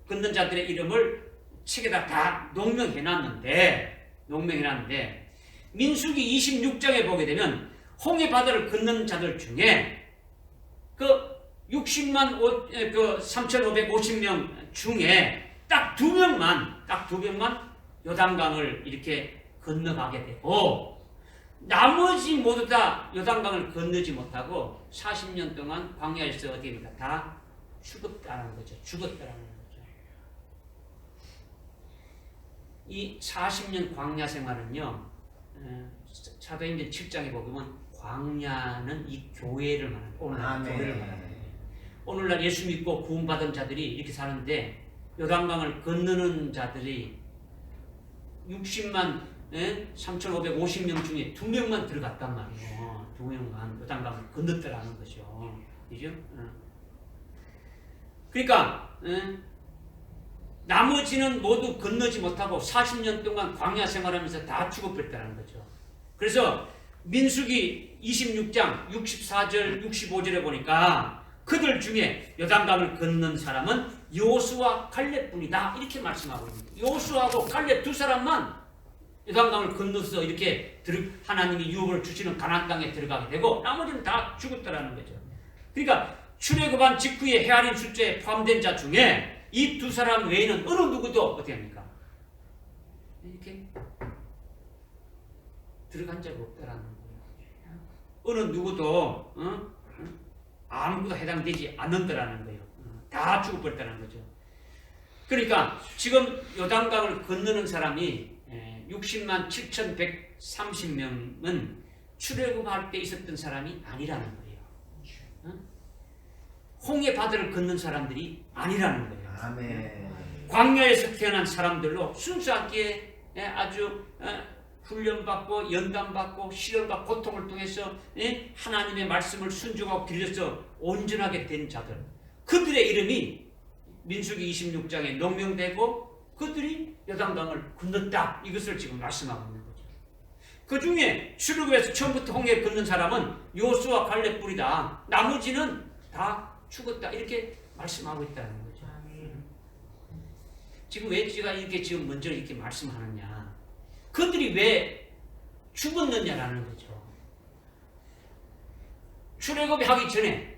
건넌 자들의 이름을 책에다 다 농명해놨는데 민수기 26장에 보게 되면 홍해 바다를 건넌 자들 중에 그 60만 3,550명 중에 딱 두 명만 요단강을 이렇게 건너가게 되고 나머지 모두 다 요단강을 건너지 못하고 40년 동안 광야에서 어디입니까? 다 죽었다는 거죠. 이 40년 광야 생활은요, 사도행전 7장에 보면 광야는 이 교회를 말하는 오늘날 교회를 말하는 거예요. 오늘날 예수 믿고 구원받은 자들이 이렇게 사는데 요단강을 건너는 자들이 60만 3,550명 중에 2명만 들어갔단 말이에요. 2명만 요단강을 건넜다라는 거죠. 그죠? 그러니까 나머지는 모두 건너지 못하고 40년 동안 광야 생활하면서 다 죽어버렸다는 거죠. 그래서 민수기 26장 64절 65절에 보니까 그들 중에 요단강을 건넌 사람은 여호수아 갈렙뿐이다 이렇게 말씀하고 있습니다. 여호수아하고 갈렙 두 사람만 요단강을 건너서 이렇게 하나님이 유업을 주시는 가나안 땅에 들어가게 되고 나머지는 다 죽었다라는 거죠. 그러니까 출애굽한 직후에 헤아린 숫자에 포함된 자 중에 이 두 사람 외에는 어느 누구도 어떻게 합니까? 이렇게 들어간 자가 없다라는 거예요. 어느 누구도 아무것도 해당되지 않는다라는 거예요. 다 죽어버렸다는 거죠. 그러니까 지금 요단강을 건너는 사람이 60만 7,130명은 출애굽할 때 있었던 사람이 아니라는 거예요. 홍해 바다를 걷는 사람들이 아니라는 거예요. 아멘. 광야에서 태어난 사람들로 순수하게 아주 훈련받고 연단받고 시련받고 고통을 통해서 하나님의 말씀을 순종하고 들려서 온전하게 된 자들, 그들의 이름이 민수기 26장에 명명되고 그들이 요단강을 건넜다, 이것을 지금 말씀하고 있는 거죠. 그 중에 출애굽에서 처음부터 홍해를 걷는 사람은 여호수아 갈렙 뿐이다, 나머지는 다 죽었다, 이렇게 말씀하고 있다는 거죠. 지금 왜 제가 이렇게 지금 먼저 이렇게 말씀하느냐, 그들이 왜 죽었느냐라는 거죠. 출애굽이 하기 전에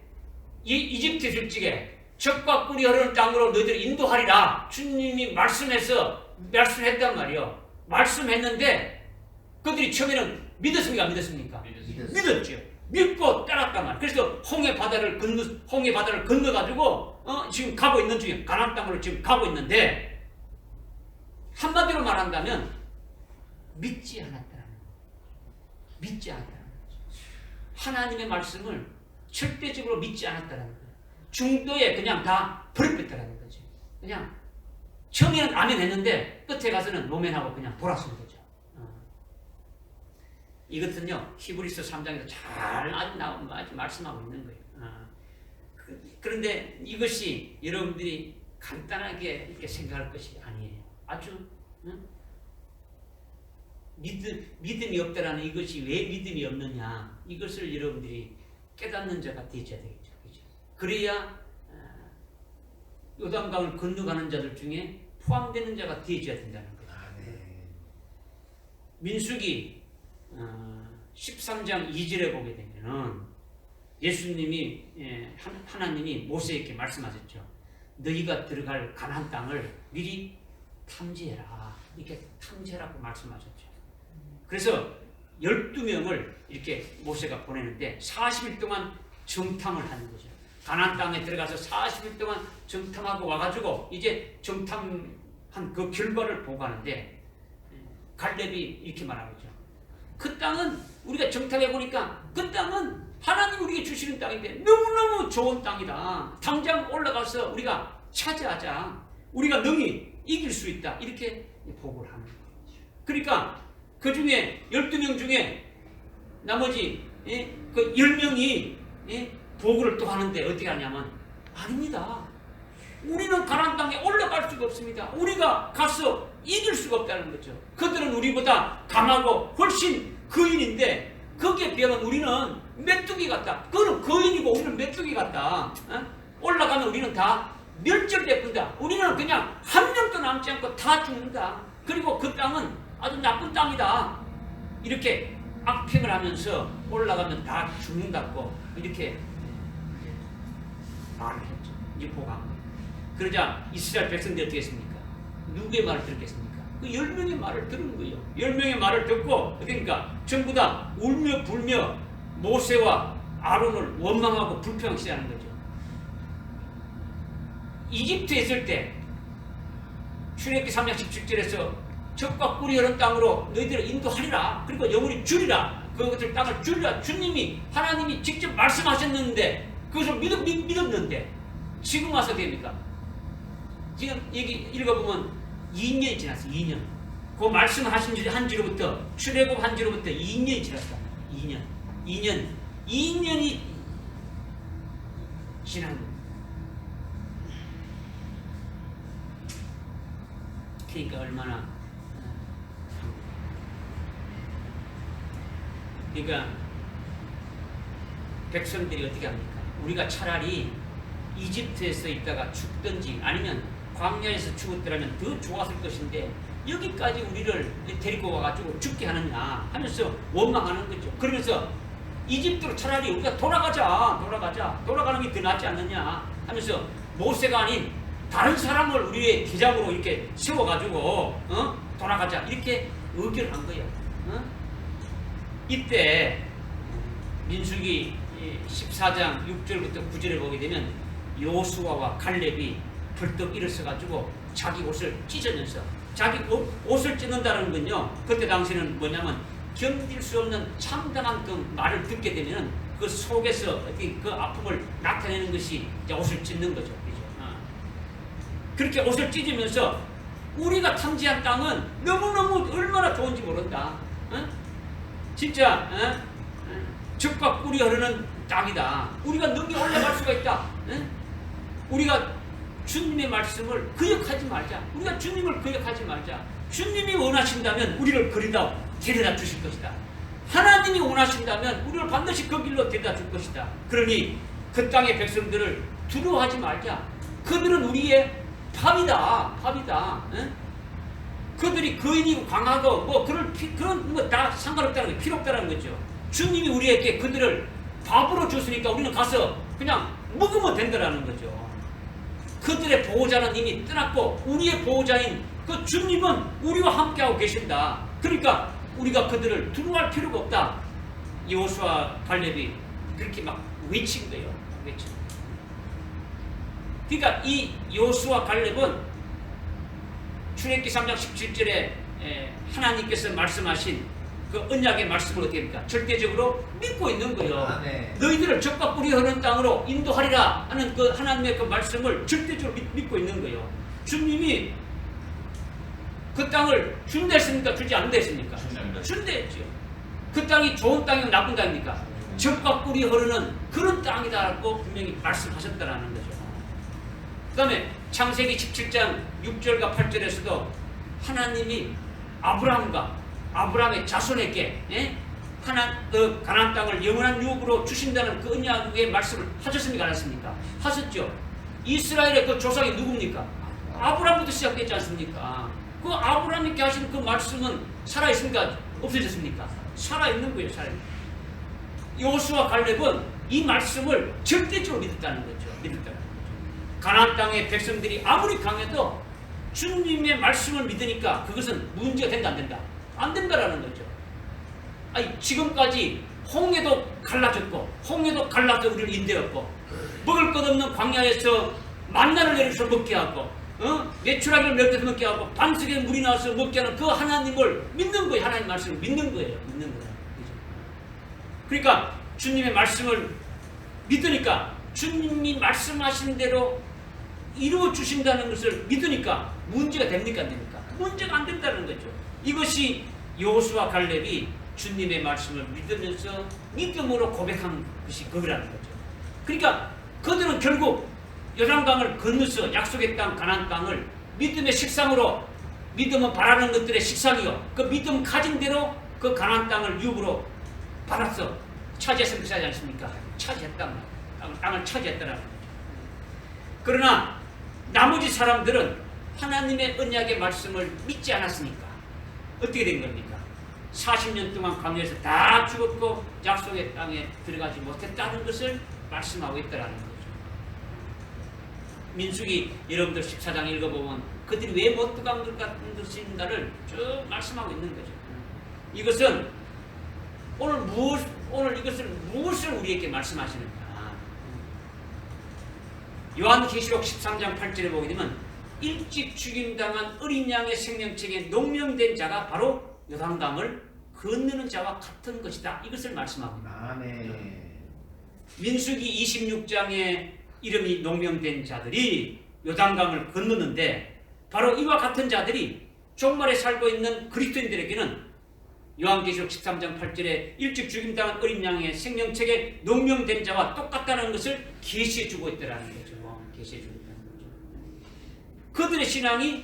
이집트 있을 적에 적과 꿀이 흐르는 땅으로 너희들을 인도하리라 주님이 말씀했단 말이요. 말씀했는데 그들이 처음에는 믿었습니까? 안 믿었습니까? 믿었죠. 믿고 따랐단 말이에요. 그래서 홍해 바다를 건너가지고 지금 가고 있는 중에 가나안 땅으로 지금 가고 있는데, 한마디로 말한다면 믿지 않았다는 거예요. 믿지 않았다는 거죠. 하나님의 말씀을 절대적으로 믿지 않았다는 거예요. 중도에 그냥 다 버려뺐다는 거죠. 그냥 처음에는 아멘 했는데 끝에 가서는 노멘하고 그냥 돌아선 거죠. 이것은요 히브리서 3장에서 잘 아주 말씀하고 있는 거예요. 그런데 이것이 여러분들이 간단하게 이렇게 생각할 것이 아니에요. 아주 믿음이 없다라는 이것이 왜 믿음이 없느냐, 이것을 여러분들이 깨닫는 자가 되어야 되겠죠. 그렇죠? 그래야 요단강을 건너가는 자들 중에 포함되는 자가 되어야 된다는 거예요. 민수기 13장 2절에 보게 되면은 예수님이 하나님이 모세에게 말씀하셨죠. 너희가 들어갈 가나안 땅을 미리 탐지해라, 이렇게 탐지해라고 말씀하셨죠. 그래서 12명을 이렇게 모세가 보내는데 40일 동안 정탐을 하는 거죠. 가나안 땅에 들어가서 40일 동안 정탐하고 와가지고 이제 정탐한 그 결과를 보고하는데, 갈렙이 이렇게 말하죠. 그 땅은 우리가 정탐해 보니까 그 땅은 하나님 우리에게 주시는 땅인데 너무너무 좋은 땅이다. 당장 올라가서 우리가 차지하자. 우리가 능히 이길 수 있다. 이렇게 보고를 하는 거예요. 그러니까 그 중에 12명 중에 나머지 그 10명이 보고를 또 하는데 어떻게 하냐면, 아닙니다. 우리는 가나안 땅에 올라갈 수가 없습니다. 우리가 가서 이길 수가 없다는 거죠. 그들은 우리보다 강하고 훨씬 거인인데 거기에 비하면 우리는 메뚜기 같다. 그는 거인이고 우리는 메뚜기 같다. 올라가면 우리는 다 멸절된다. 우리는 그냥 한 명도 남지 않고 다 죽는다. 그리고 그 땅은 아주 나쁜 땅이다. 이렇게 악평을 하면서 올라가면 다 죽는다고 이렇게 말을 했죠. 이 보강. 그러자 이스라엘 백성들이 어떻게 했습니까? 누구의 말을 들었겠습니까? 그 10명의 말을 들은 거예요. 10명의 말을 듣고, 그러니까 전부 다 울며 불며 모세와 아론을 원망하고 불평하기 시작하는 거죠. 이집트에 있을 때 출애굽기 3장 17절에서 적과 꿀이 흐르는 땅으로 너희들을 인도하리라. 그리고 영원히 주리라. 그것을 땅을 주리라. 주님이 하나님이 직접 말씀하셨는데 그것을 믿었는데 지금 와서 됩니까? 지금 여기 읽어보면 2년이 지났어요. 2년. 그 말씀하신 한 지로부터 출애굽 한 지로부터 2년이 지났다. 2년이 지난 거예요. 그러니까 얼마나, 그러니까 백성들이 어떻게 합니까? 우리가 차라리 이집트에서 있다가 죽든지 아니면 광야에서 죽었더라면 더 좋았을 것인데 여기까지 우리를 데리고 와가지고 죽게 하느냐 하면서 원망하는 거죠. 그러면서 이집트로 차라리 우리가 돌아가는 게 더 낫지 않느냐 하면서 모세가 아닌 다른 사람을 우리의 대장으로 이렇게 세워가지고 돌아가자 이렇게 의결한 거예요. 이때 민수기 14장 6절부터 9절에 보게 되면 여호수아와 갈렙이 벌떡 일어서가지고 자기 옷을 찢으면서 자기 옷을 찢는다는 건요, 그때 당시는 뭐냐면 견딜 수 없는 참담한 그 말을 듣게 되면은 그 속에서 어떻게 그 아픔을 나타내는 것이 이제 옷을 찢는 거죠. 그죠? 그렇게 옷을 찢으면서 우리가 탐지한 땅은 너무너무 얼마나 좋은지 모른다. 진짜 젖과 꿀이 흐르는 땅이다. 우리가 능히 올라갈 수가 있다. 우리가 주님의 말씀을 거역하지 말자. 우리가 주님을 거역하지 말자. 주님이 원하신다면 우리를 그리다 데려다 주실 것이다. 하나님이 원하신다면 우리를 반드시 그 길로 데려다 줄 것이다. 그러니 그 땅의 백성들을 두려워하지 말자. 그들은 우리의 밥이다. 밥이다. 그들이 거인이고 강하고 뭐 그런 거 다 상관없다는 거, 필요 없다는 거죠. 주님이 우리에게 그들을 밥으로 줬으니까 우리는 가서 그냥 먹으면 된다는 거죠. 그들의 보호자는 이미 떠났고 우리의 보호자인 그 주님은 우리와 함께하고 계신다. 그러니까 우리가 그들을 두려워할 필요가 없다. 여호수아 갈렙이 그렇게 막 외친 거예요. 외친. 그러니까 이 여호수아 갈렙은 출애굽기 3장 17절에 하나님께서 말씀하신 그 언약의 말씀을 어떻게 합니까? 절대적으로 믿고 있는 거예요. 네. 너희들을 젖과 꿀이 흐르는 땅으로 인도하리라 하는 그 하나님의 그 말씀을 절대적으로 믿고 있는 거예요. 주님이 그 땅을 준다 했습니까? 주지 않는다 했습니까? 준다 했죠. 그 땅이 좋은 땅이면 나쁜 땅입니까? 젖과 꿀이 흐르는 그런 땅이다라고 분명히 말씀하셨다라는 거죠. 그 다음에 창세기 17장 6절과 8절에서도 하나님이 아브라함의 자손에게 그 가나안 땅을 영원한 유업으로 주신다는 그 언약의 말씀을 하셨습니까? 안 하셨습니까? 하셨죠. 이스라엘의 그 조상이 누굽니까? 아브라함부터 시작됐지 않습니까? 그 아브라함께 하신 그 말씀은 살아있습니까? 없어졌습니까? 살아있는 거예요. 살아있는 거예요. 여호수아 갈렙은 이 말씀을 절대적으로 믿었다는 거죠. 가나안 땅의 백성들이 아무리 강해도 주님의 말씀을 믿으니까 그것은 문제가 된다 안 된다? 안 된다라는 거죠. 아니 지금까지 홍해도 갈라졌고 홍해도 갈라져 우리를 인도했고 먹을 것 없는 광야에서 만나를 내려서 먹게 하고 메추라기를 몇 개 먹게 하고 반석에 물이 나와서 먹게 하는 그 하나님을 믿는 거예요. 하나님 말씀을 믿는 거예요. 믿는 거예요. 그러니까 주님의 말씀을 믿으니까 주님이 말씀하신 대로 이루어 주신다는 것을 믿으니까 문제가 됩니까 안 됩니까? 문제가 안 된다는 거죠. 이것이 여호수아 갈렙이 주님의 말씀을 믿으면서 믿음으로 고백한 것이 그거라는 거죠. 그러니까 그들은 결국 요단강을 건너서 약속의 땅 가나안 땅을 믿음의 식상으로, 믿음은 바라는 것들의 식상이요, 그 믿음 가진 대로 그 가나안 땅을 유업으로 받았어. 차지했으면 하지 않습니까? 땅을 차지했다라는 거죠. 그러나 나머지 사람들은 하나님의 언약의 말씀을 믿지 않았으니까 어떻게 된 겁니까? 40년 동안 광야에서 다 죽었고 약속의 땅에 들어가지 못했다는 것을 말씀하고 있다는 거죠. 민수기 여러분들 14장 읽어보면 그들이 왜 못 들어간 것 같은 것인가를 쭉 말씀하고 있는 거죠. 이것은 오늘 이것을 무엇을 우리에게 말씀하시는가? 요한계시록 13장 8절에 보게 되면 일찍 죽임당한 어린 양의 생명책에 농명된 자가 바로 요단강을 건너는 자와 같은 것이다. 이것을 말씀합니다. 민수기 26장에 이름이 농명된 자들이 요단강을 건너는데 바로 이와 같은 자들이 종말에 살고 있는 그리스도인들에게는 요한계시록 13장 8절에 일찍 죽임당한 어린 양의 생명책에 농명된 자와 똑같다는 것을 계시해주고 있다는 거죠. 계시해주고 있다는 거죠. 그들의 신앙이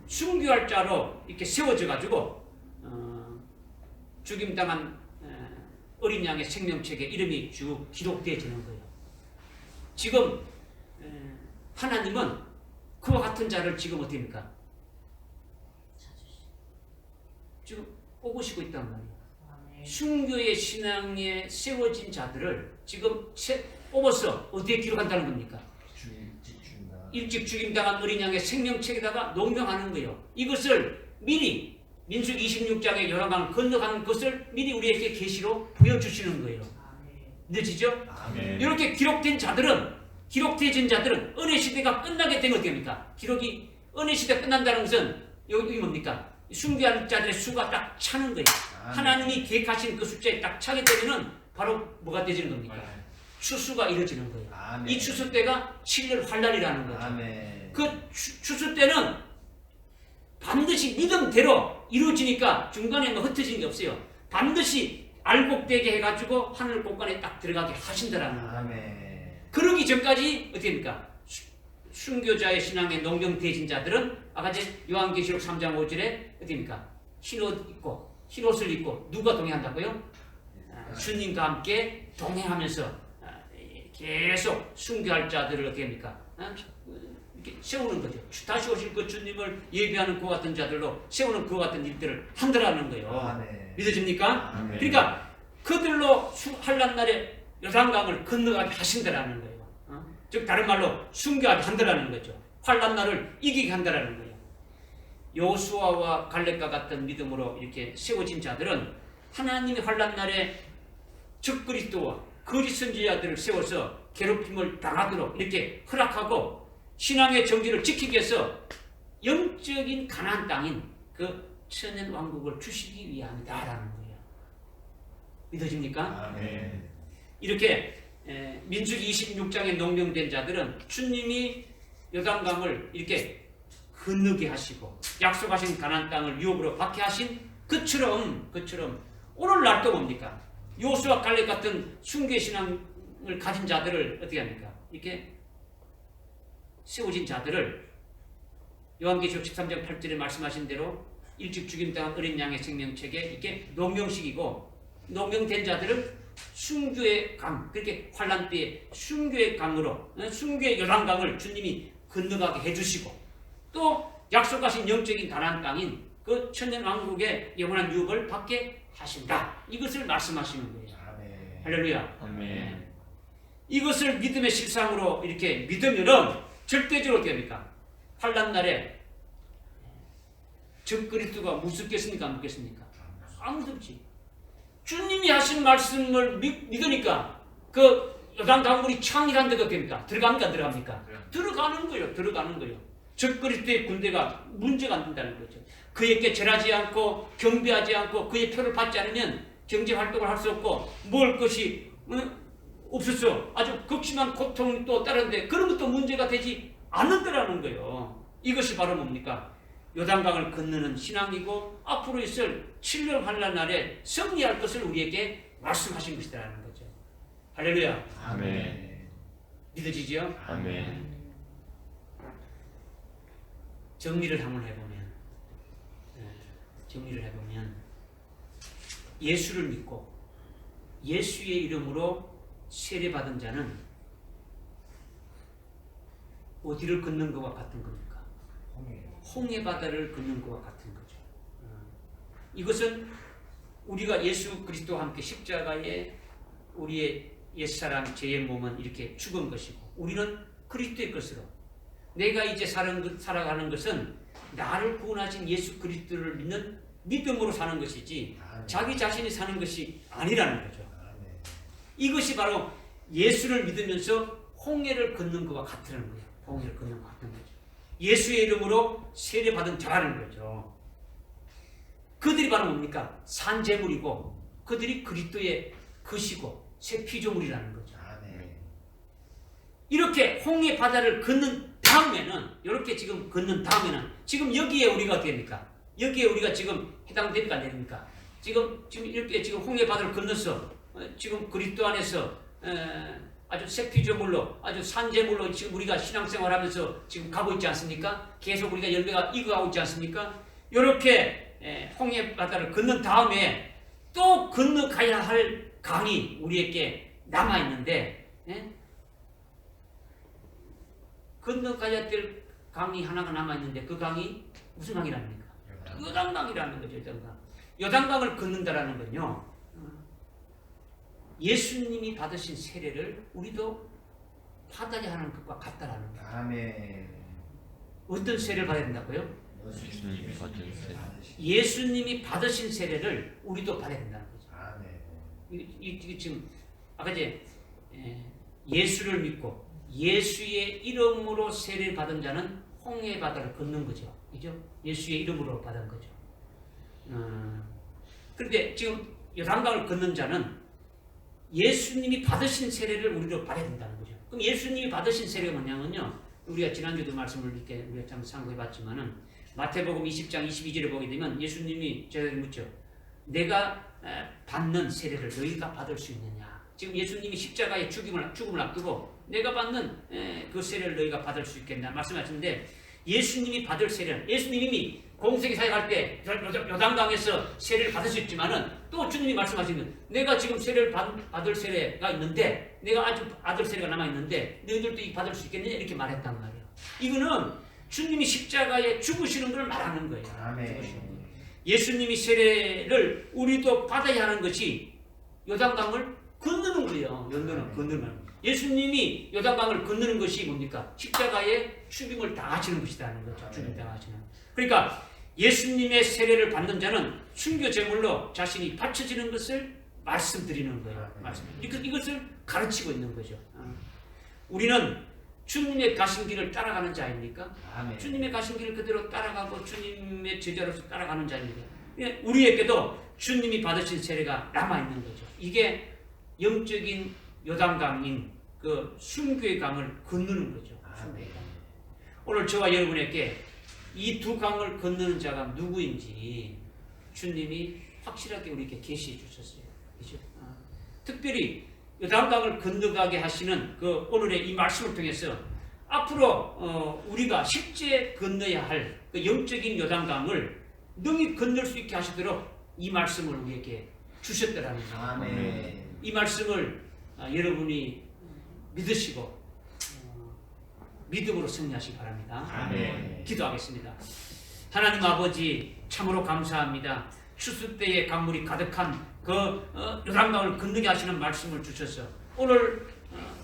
순교할 자로 이렇게 세워져 가지고 죽임당한 어린 양의 생명책에 이름이 쭉 기록되어지는 거예요. 지금 하나님은 그와 같은 자를 지금 어떻게 합니까? 지금 뽑으시고 있단 말이에요. 순교의 신앙에 세워진 자들을 지금 뽑아서 어디에 기록한다는 겁니까? 일찍 죽임당한 어린 양의 생명책에다가 농명하는 거예요. 이것을 미리 민수기 26장의 요단강을 건너가는 것을 미리 우리에게 계시로 보여주시는 거예요. 늦으죠? 이렇게 기록된 자들은, 기록되어진 자들은 은혜 시대가 끝나게 되면 어떻게 합니까? 기록이 은혜 시대가 끝난다는 것은 여기 뭡니까? 숭배하는 자들의 수가 딱 차는 거예요. 하나님이 계획하신 그 숫자에 딱 차게 되면은 바로 뭐가 되지는 겁니까? 추수가 이루어지는 거예요. 아멘. 이 추수 때가 7년 환란이라는 거죠. 아멘. 그 추수 때는 반드시 믿음대로 이루어지니까 중간에 뭐 흩어진 게 없어요. 반드시 알곡되게 해가지고 하늘 곳간에 딱 들어가게 하신다라는 거예요. 아멘. 그러기 전까지 어떻게 됩니까? 순교자의 신앙의 농경 대신자들은 아까 이제 요한계시록 3장 5절에 어떻게 됩니까? 흰옷 입고 흰옷을 입고 누가 동행한다고요? 주님과 함께 동행하면서 계속 순교할 자들을 어떻게 합니까? 이렇게 세우는 거죠. 다시 오실 그 주님을 예비하는 그와 같은 자들로 세우는 그와 같은 일들을 한다라는 거예요. 아멘. 믿어집니까? 아멘. 그러니까 그들로 환란 날에 요단강을 건너가게 하신다라는 거예요. 즉 다른 말로 순교하게 한다라는 거죠. 환란 날을 이기게 한다라는 거예요. 여호수아와 갈렙과 같은 믿음으로 이렇게 세워진 자들은 하나님의 환란 날에 적그리스도와 거짓 선지자들을 세워서 괴롭힘을 당하도록 이렇게 허락하고 신앙의 정지를 지키기 위해서 영적인 가나안 땅인 그 천년 왕국을 주시기 위함이다라는 거예요. 믿어집니까? 아멘. 이렇게 민수기 26장에 농명된 자들은 주님이 요단강을 이렇게 건너게 하시고 약속하신 가나안 땅을 유업으로 받게 하신 그처럼 오늘날도 뭡니까? 여호수아 갈렙 같은 순교 신앙을 가진 자들을 어떻게 합니까? 이렇게 세워진 자들을 요한계시록 13장 8절에 말씀하신 대로 일찍 죽임당한 어린 양의 생명책에 이렇게 농명시키고 농명된 자들을 순교의 강, 그렇게 환란 때에 순교의 강으로 순교의 요단강을 주님이 건너가게 해주시고 또 약속하신 영적인 가나안 땅인 그 천년 왕국의 영원한 유업을 받게 하신다. 이것을 말씀하시는 거예요. 아멘. 할렐루야. 아멘. 이것을 믿음의 실상으로 이렇게 믿으면은 절대적으로 어떻게 합니까? 환란 날에 적그리스도가 무섭겠습니까? 안 묻겠습니까? 아무도 없지. 주님이 하신 말씀을 믿으니까 그 요단 강물이 창이라는 데가 됩니까? 들어갑니까? 안 들어갑니까? 들어가는 거예요. 들어가는 거예요. 적그리스도의 군대가 문제가 안 된다는 거죠. 그에게 절하지 않고 경배하지 않고 그의 표를 받지 않으면 경제 활동을 할 수 없고 먹을 것이 없었어. 아주 극심한 고통이 또 따르는데 그런 것도 문제가 되지 않는다라는 거예요. 이것이 바로 뭡니까? 요단강을 건너는 신앙이고 앞으로 있을 7년 환란 날에 승리할 것을 우리에게 말씀하신 것이라는 거죠. 할렐루야. 아멘. 믿어지지요? 아멘. 정리를 한번 해보면 예수를 믿고 예수의 이름으로 세례받은 자는 어디를 걷는 것과 같은 겁니까? 홍해 바다를 걷는 것과 같은 거죠. 이것은 우리가 예수 그리스도와 함께 십자가에 우리의 옛사람 죄의 몸은 이렇게 죽은 것이고 우리는 그리스도의 것으로 내가 이제 살아가는 것은 나를 구원하신 예수 그리스도를 믿는 믿음으로 사는 것이지 자기 자신이 사는 것이 아니라는 거죠. 이것이 바로 예수를 믿으면서 홍해를 걷는 것과 같다는 거예요. 홍해를 걷는 것과 같은 거죠. 예수의 이름으로 세례받은 자라는 거죠. 그들이 바로 뭡니까? 산재물이고 그들이 그리스도의 것이고 새 피조물이라는 거죠. 이렇게 홍해 바다를 걷는 다음에는 이렇게 지금 걷는 다음에는 지금 여기에 우리가 어떻게 됩니까? 여기에 우리가 지금 해당됩니까? 안 됩니까? 지금 이렇게 지금 홍해 바다를 건너서 지금 그리스도 안에서 아주 새 피조물로 아주 산재물로 지금 우리가 신앙생활하면서 지금 가고 있지 않습니까? 계속 우리가 열매가 익어가고 있지 않습니까? 이렇게 홍해 바다를 건넌 다음에 또 건너가야 할 강이 우리에게 남아 있는데 건너가야 될 강이 하나가 남아 있는데 그 강이 무슨 강이랍니까? 요단강이라는 거죠. 요단강. 요단강을 건넌다라는 건요. 예수님이 받으신 세례를 우리도 받아야 하는 것과 같다라는 거예요. 아멘. 어떤 세례를 받아야 된다고요? 예수님이 받은 세례. 예수님이 받으신 세례를 우리도 받아야 된다는 거죠. 아멘. 이게 지금 아까 이제 예수를 믿고 예수의 이름으로 세례를 받은 자는 홍해 바다를 걷는 거죠. 그죠? 예수의 이름으로 받은 거죠. 그런데 지금 요단강을 걷는 자는 예수님이 받으신 세례를 우리로 받아야 된다는 거죠. 그럼 예수님이 받으신 세례가 뭐냐면요. 우리가 지난주도 말씀을 이렇게 우리가 참 참고해봤지만은 마태복음 20장 22절에 보게 되면 예수님이 저에게 묻죠. 내가 받는 세례를 너희가 받을 수 있느냐. 지금 예수님이 십자가의 죽음을 앞두고 내가 받는 그 세례를 너희가 받을 수 있겠냐 말씀하시는데 예수님이 받을 세례는 예수님이 공생의 사역할 때 요단강에서 세례를 받으셨지만은 또 주님이 말씀하시는 내가 지금 세례를 받을 세례가 있는데 내가 아주 받을 세례가 남아 있는데 너희들도 이 받을 수 있겠느냐 이렇게 말했단 말이에요. 이거는 주님이 십자가에 죽으시는 걸 말하는 거예요. 아멘. 예수님이 세례를 우리도 받아야 하는 것이 요단강을 건너는 거예요. 건너는 예수님이 요단강을 건너는 것이 뭡니까? 십자가에 죽임을 당하시는 것이라는 거죠. 죽임 당하시는. 그러니까 예수님의 세례를 받는 자는 순교 제물로 자신이 바쳐지는 것을 말씀드리는 거예요. 이것을 가르치고 있는 거죠. 우리는 주님의 가신 길을 따라가는 자입니까? 아멘. 주님의 가신 길을 그대로 따라가고 주님의 제자로서 따라가는 자입니다. 우리에게도 주님이 받으신 세례가 남아있는 거죠. 이게 영적인 요단강인 그 순교의 강을 건너는 거죠. 아멘. 오늘 저와 여러분에게 이 두 강을 건너는 자가 누구인지 주님이 확실하게 우리에게 계시해 주셨어요. 그죠? 특별히 요단강을 건너가게 하시는 그 오늘의 이 말씀을 통해서 앞으로 우리가 실제 건너야 할 그 영적인 요단강을 능히 건널 수 있게 하시도록 이 말씀을 우리에게 주셨더라는 거예요. 아멘. 이 말씀을 여러분이 믿으시고 믿음으로 승리하시기 바랍니다. 아멘. 기도하겠습니다. 하나님 아버지 참으로 감사합니다. 추수 때의 강물이 가득한 그 요단강을 건너게 하시는 말씀을 주셔서 오늘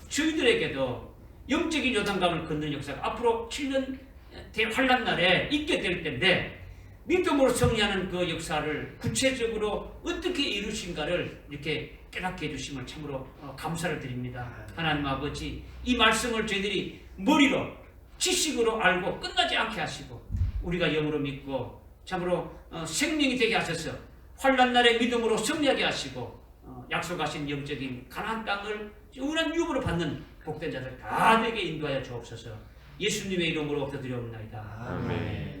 저희들에게도 영적인 요단강을 건너는 역사가 앞으로 7년 대환란 날에 있게 될 텐데 믿음으로 승리하는 그 역사를 구체적으로 어떻게 이루신가를 이렇게 깨닫게 해주심을 참으로 감사를 드립니다. 하나님 아버지 이 말씀을 저희들이 머리로 지식으로 알고 끝나지 않게 하시고 우리가 영으로 믿고 참으로 생명이 되게 하셔서 환난 날에 믿음으로 승리하게 하시고 약속하신 영적인 가나안 땅을 영원한 유업으로 받는 복된 자들 다 되게 인도하여 주옵소서. 예수님의 이름으로 엎드려옵나이다. 아멘.